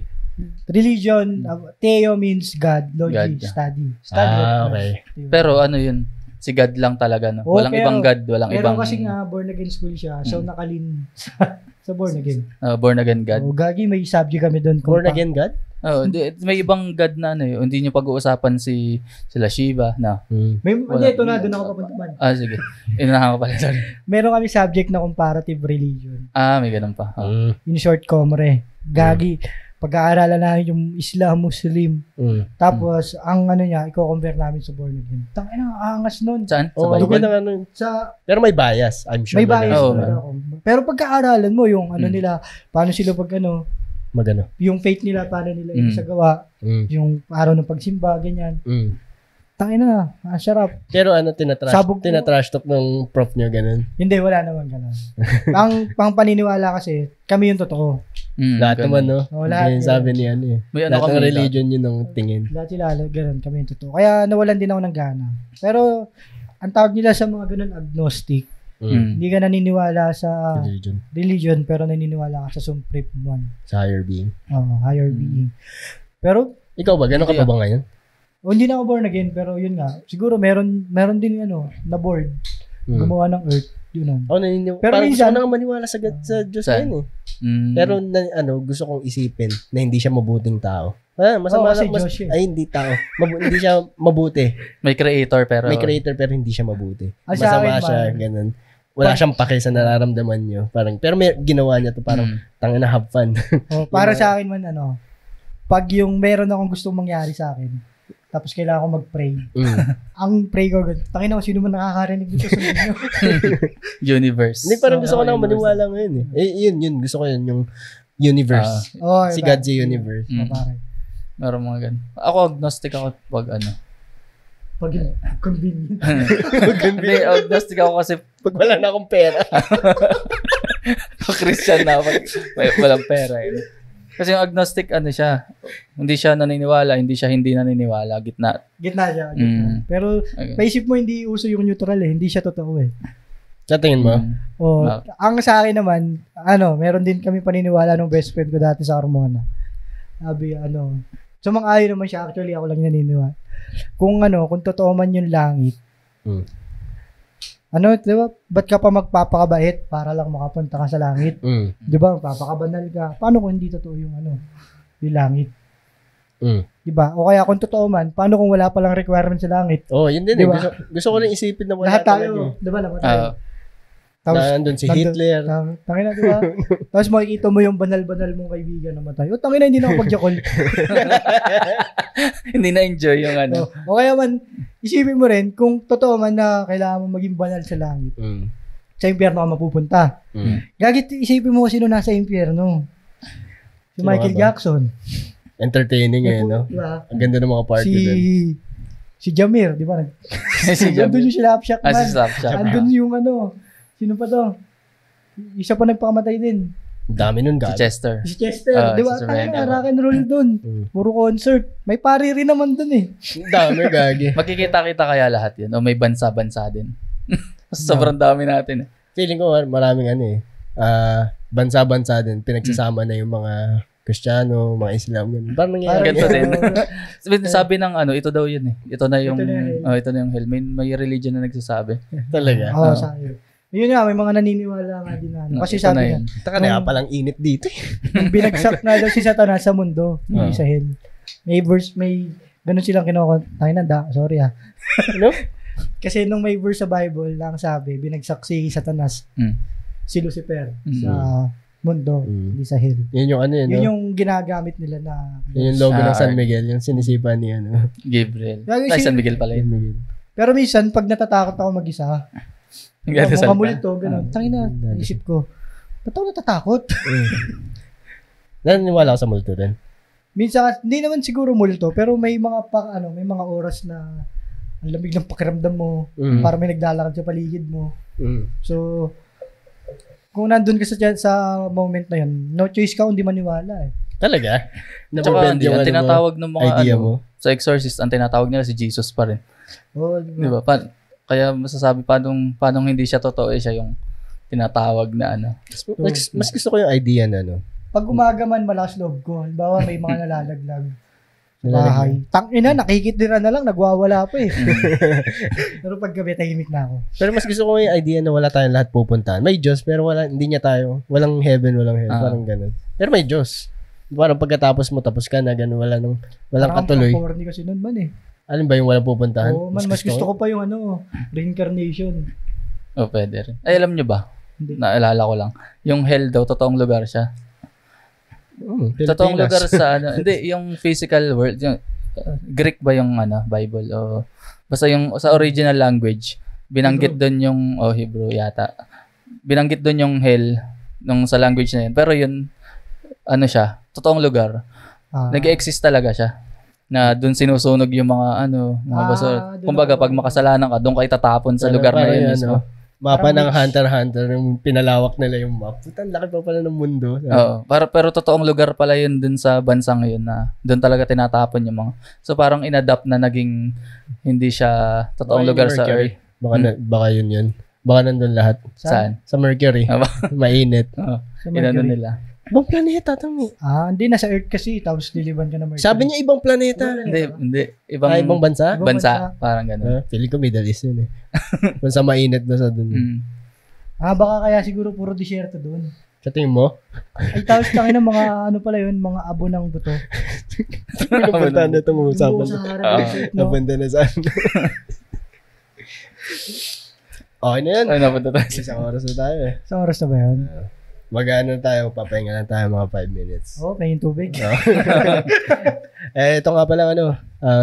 [SPEAKER 4] Religion, theo means God, logy,
[SPEAKER 3] God.
[SPEAKER 4] study.
[SPEAKER 2] Okay.
[SPEAKER 3] Pero ano yun? Si God lang talaga, no?
[SPEAKER 4] Oo,
[SPEAKER 3] Walang
[SPEAKER 4] pero-
[SPEAKER 3] ibang God, walang
[SPEAKER 4] Pero
[SPEAKER 3] ibang
[SPEAKER 4] kasi nga, born again school siya. So, nakalin sa born again.
[SPEAKER 3] born again God.
[SPEAKER 4] Gagi, may subject kami doon.
[SPEAKER 2] Born again God?
[SPEAKER 3] Oh, may ibang God na ano eh. Hindi nyo pag-uusapan sila Shiva na.
[SPEAKER 4] Hindi, ito na, doon ako papunta man.
[SPEAKER 3] Sige. Inunahan ko pala. Sorry.
[SPEAKER 4] Meron kami subject na comparative religion.
[SPEAKER 3] May ganun pa.
[SPEAKER 4] In short, comre. Gagi. Pag-aaralan namin yung Islam, Muslim. Tapos, ang ano niya, i-compare namin sa born again. Tangina, angas nun.
[SPEAKER 3] Saan? Sa
[SPEAKER 2] Oh,
[SPEAKER 3] Bible?
[SPEAKER 2] pero may bias, I'm sure.
[SPEAKER 4] May bias.
[SPEAKER 3] Oo,
[SPEAKER 4] talaga ako. Pero pagka-aralan mo, yung ano nila, paano sila
[SPEAKER 2] Magano.
[SPEAKER 4] yung faith nila, paano nila isagawa, yung araw ng pagsimba, ganyan. Tangina, sarap.
[SPEAKER 2] Pero
[SPEAKER 4] Sabog ko.
[SPEAKER 2] tinatrash talk ng prof niyo, ganun.
[SPEAKER 4] Hindi, wala naman ganun. Pang paniniwala kasi, kami yung totoo.
[SPEAKER 2] Lahat
[SPEAKER 3] ganun.
[SPEAKER 2] naman, no?
[SPEAKER 4] Lahat
[SPEAKER 2] Yung
[SPEAKER 4] yun.
[SPEAKER 2] sabi ni ano eh.
[SPEAKER 3] May ano
[SPEAKER 2] Lahat ng
[SPEAKER 3] kami,
[SPEAKER 2] religion yun ang tingin.
[SPEAKER 4] Lahat sila, ganun, kami yung totoo. Kaya nawalan din ako ng gana. Pero, ang tawag nila sa mga ganun, agnostic. Hindi ka naniniwala sa religion, pero naniniwala ka sa Supreme One.
[SPEAKER 2] Sa higher being.
[SPEAKER 4] Higher being. Pero,
[SPEAKER 2] Ikaw ba? Gano'n ka pa ba ngayon?
[SPEAKER 4] hindi na ako born again, pero yun nga. Siguro meron din na board. Gumawa ng earth. Yun
[SPEAKER 2] Ako naniniwala.
[SPEAKER 4] Pero
[SPEAKER 2] Parang
[SPEAKER 4] minsan-
[SPEAKER 2] gusto ko nang maniwala sa Diyos
[SPEAKER 3] Saan?
[SPEAKER 2] ngayon eh. Pero gusto kong isipin na hindi siya mabuting tao. Masama
[SPEAKER 4] kasi
[SPEAKER 2] lang.
[SPEAKER 4] Diyos yun.
[SPEAKER 2] Ay, hindi tao. Hindi siya mabuti.
[SPEAKER 3] May creator pero
[SPEAKER 2] May creator pero hindi siya mabuti.
[SPEAKER 4] Ah, sa
[SPEAKER 2] Masama
[SPEAKER 4] akin,
[SPEAKER 2] siya, ganun. Wala siyang pake sa nararamdaman niyo. Pero may ginawa niya to parang tangina, have fun.
[SPEAKER 4] Para sa akin man, pag yung meron akong gustong mangyari sa akin, tapos kailangan ko mag-pray. Ang pray ko, tangina ko, sino man nakakarinig dito sa inyo?
[SPEAKER 3] universe.
[SPEAKER 2] Hindi, parang gusto ko na maniwala ngayon eh. Yun. Gusto ko yun, yung universe. Si God sa universe.
[SPEAKER 4] Pare.
[SPEAKER 3] Meron mga ganun. Ako agnostic ako pag ano.
[SPEAKER 4] Pag convenient.
[SPEAKER 3] Hindi, agnostic ako kasi
[SPEAKER 2] Pag wala na akong pera.
[SPEAKER 3] pag Christian na pag walang pera eh. Kasi yung agnostic ano siya, hindi siya naniniwala, hindi siya hindi naniniwala, gitna.
[SPEAKER 4] Gitna siya. Gitna. Pero, maisip mo hindi uso yung neutral eh. Hindi siya totoo eh.
[SPEAKER 2] Sa tingin mo?
[SPEAKER 4] Ang sa akin naman, meron din kami paniniwala ng best friend ko dati sa Carmona. Sabi, sumang-ayon naman siya. Actually, ako lang naniniwala. Kung totoo man yung langit, diba? Ba't ka pa magpapakabait para lang makapunta ka sa langit? Diba? Magpapakabanal ka. Paano kung hindi totoo yung yung langit? Diba? O kaya kung totoo man, paano kung wala palang requirement sa langit?
[SPEAKER 2] Yun din
[SPEAKER 4] Diba?
[SPEAKER 2] Gusto ko rin isipin na wala
[SPEAKER 4] Lahat
[SPEAKER 2] talaga.
[SPEAKER 4] tayo, diba? Lahat tayo.
[SPEAKER 2] Nandun si Hitler.
[SPEAKER 4] Tangina, diba? Tapos makikita mo yung banal-banal mong kaibigan namatay. Tangina, hindi na ako pagjakol.
[SPEAKER 3] Hindi na-enjoy yung ano.
[SPEAKER 4] O kaya man, isipin mo rin, kung totoo man na kailangan mo maging banal sa langit, sa impyerno ka mapupunta. Gagit, isipin mo kung sino nasa impyerno. Si
[SPEAKER 2] Sino
[SPEAKER 4] Michael
[SPEAKER 2] ka ba?
[SPEAKER 4] Jackson.
[SPEAKER 2] Entertaining no?
[SPEAKER 4] Diba?
[SPEAKER 2] Ang ganda ng mga party doon.
[SPEAKER 4] Si Jamir, di ba?
[SPEAKER 3] Si
[SPEAKER 4] Andun yung Slapshot man.
[SPEAKER 3] si Slapshot.
[SPEAKER 4] Andun yung sino pa to? Isa pa nagpakamatay din.
[SPEAKER 2] Dami nun,
[SPEAKER 3] Si
[SPEAKER 2] God.
[SPEAKER 3] Chester.
[SPEAKER 4] Si Chester, di ba?
[SPEAKER 3] Si
[SPEAKER 4] Tangina,
[SPEAKER 3] Serena.
[SPEAKER 4] rock and roll dun. Puro concert. May pari rin naman dun eh.
[SPEAKER 2] Dami, gagi.
[SPEAKER 3] Magkikita-kita kaya lahat yun? O may bansa-bansa din? Sobrang dami natin.
[SPEAKER 2] Feeling ko maraming bansa-bansa din. Pinagsasama na yung mga Kristiyano, mga Islam. Parang nangyayari.
[SPEAKER 3] Ganito din. Sabi ng ito daw yun eh. Ito na yung hell. May religion na nagsasabi.
[SPEAKER 2] Talaga?
[SPEAKER 4] Oo, sabi. Yun nga, may mga naniniwala nga din na. Kasi sabi nga.
[SPEAKER 2] Taka na palang init dito.
[SPEAKER 4] Nung binagsak na daw si Satanas sa mundo, hindi sa hell. May verse, may ganun silang kinukanta. Sorry ha.
[SPEAKER 2] Ano?
[SPEAKER 4] Kasi nung may verse sa Bible lang sabi, binagsak si Satanas, si Lucifer sa mundo, hindi sa hell.
[SPEAKER 2] Yun yung
[SPEAKER 4] yun yung ginagamit nila na
[SPEAKER 2] yun yung logo ng San Miguel, yung sinisipa ni
[SPEAKER 3] Gabriel. San Miguel pala yun.
[SPEAKER 4] Pero minsan, pag natatakot ako mag-isa, makamulit to, gano'n. Tangina, isip ko, ba't ako natatakot?
[SPEAKER 2] Naniniwala ako sa multo rin.
[SPEAKER 4] Minsan, hindi naman siguro multo, pero may mga may mga oras na ang lamig ng pakiramdam mo, para may naglalakad sa paligid mo. So, kung nandun ka sa moment na yun, no choice ka kung di maniwala eh.
[SPEAKER 2] Talaga?
[SPEAKER 3] Tsaka ang tinatawag ng mga sa exorcist, ang tinatawag nila si Jesus pa rin.
[SPEAKER 4] Oh,
[SPEAKER 3] diba? Kaya masasabi paano hindi siya totoo siya yung tinatawag na
[SPEAKER 2] Mas gusto ko yung idea na
[SPEAKER 4] pag umaga man malakas loob ko, halimbawa may mga nalalaglag sa bahay. Tangina, nakikitira na lang, nagwawala pa eh. Pero pag gabi, tahimik na ako.
[SPEAKER 2] Pero mas gusto ko yung idea na wala tayong lahat pupuntahan. May Diyos, pero hindi niya tayo. Walang heaven, walang hell. Parang ganun. Pero may Diyos. Parang pagkatapos mo, tapos ka na, ganun, walang katuloy.
[SPEAKER 4] Parang corny kasi nun man eh.
[SPEAKER 2] Alin ba yung walang pupuntahan?
[SPEAKER 4] Oo, mas gusto ko pa yung reincarnation.
[SPEAKER 3] Pwede rin. Ay, alam nyo ba? Hindi. Naalala ko lang. Yung hell daw, totoong lugar siya. Totoong lugar sa hindi, yung physical world, yung Greek ba yung Bible o basta yung sa original language, binanggit doon yung Hebrew yata. Binanggit doon yung hell nung sa language na yun. Pero yun siya, totoong lugar. Nag-exist talaga siya. Na doon sinusunog yung mga mga basura. Kumbaga pag makasalanan ka, doon ka itatapon sa lugar na yun mismo.
[SPEAKER 2] Mapa ng Hunter x Hunter, yung pinalawak nila yung map. Puta, laki pa pala ng mundo.
[SPEAKER 3] Oo. Pero totoong lugar pala yun dun sa bansang yun na doon talaga tinatapon yung mga. So parang inadapt na naging hindi siya totoong lugar sa Earth.
[SPEAKER 2] Baka yun. Baka nandun lahat.
[SPEAKER 3] Saan?
[SPEAKER 2] Sa Mercury. Mainit.
[SPEAKER 3] Inano nila.
[SPEAKER 2] Ibang planeta, Tami.
[SPEAKER 4] Hindi. Nasa Earth kasi, tapos liliban ka na Mercury.
[SPEAKER 2] Sabi niya ibang planeta.
[SPEAKER 3] Hindi.
[SPEAKER 2] Ibang bansa?
[SPEAKER 3] Bansa. Parang gano'n.
[SPEAKER 2] Feeling ko Middle East yun eh. Bansa mainit na sa dun.
[SPEAKER 4] Baka kaya siguro puro disyerto dun.
[SPEAKER 2] Sa tingin mo?
[SPEAKER 4] Ay, tapos tangin ng mga pala yun, mga abo ng buto.
[SPEAKER 2] Napunta na itong usapan. Napunta na saan. Okay na yan.
[SPEAKER 3] Napunta tayo.
[SPEAKER 2] Isang oras na tayo eh.
[SPEAKER 4] Isang oras na ba yun?
[SPEAKER 2] Mag-ano tayo, papahinga lang tayo mga 5 minutes.
[SPEAKER 4] Pahingin tubig.
[SPEAKER 2] Ito nga pala ang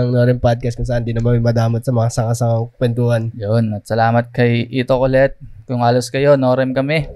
[SPEAKER 2] Norem Podcast kung saan di naman may madamot sa mga sangasangang kwentuhan.
[SPEAKER 3] Yun, at salamat kay Ito Colette. Kung alos kayo, Norem kami.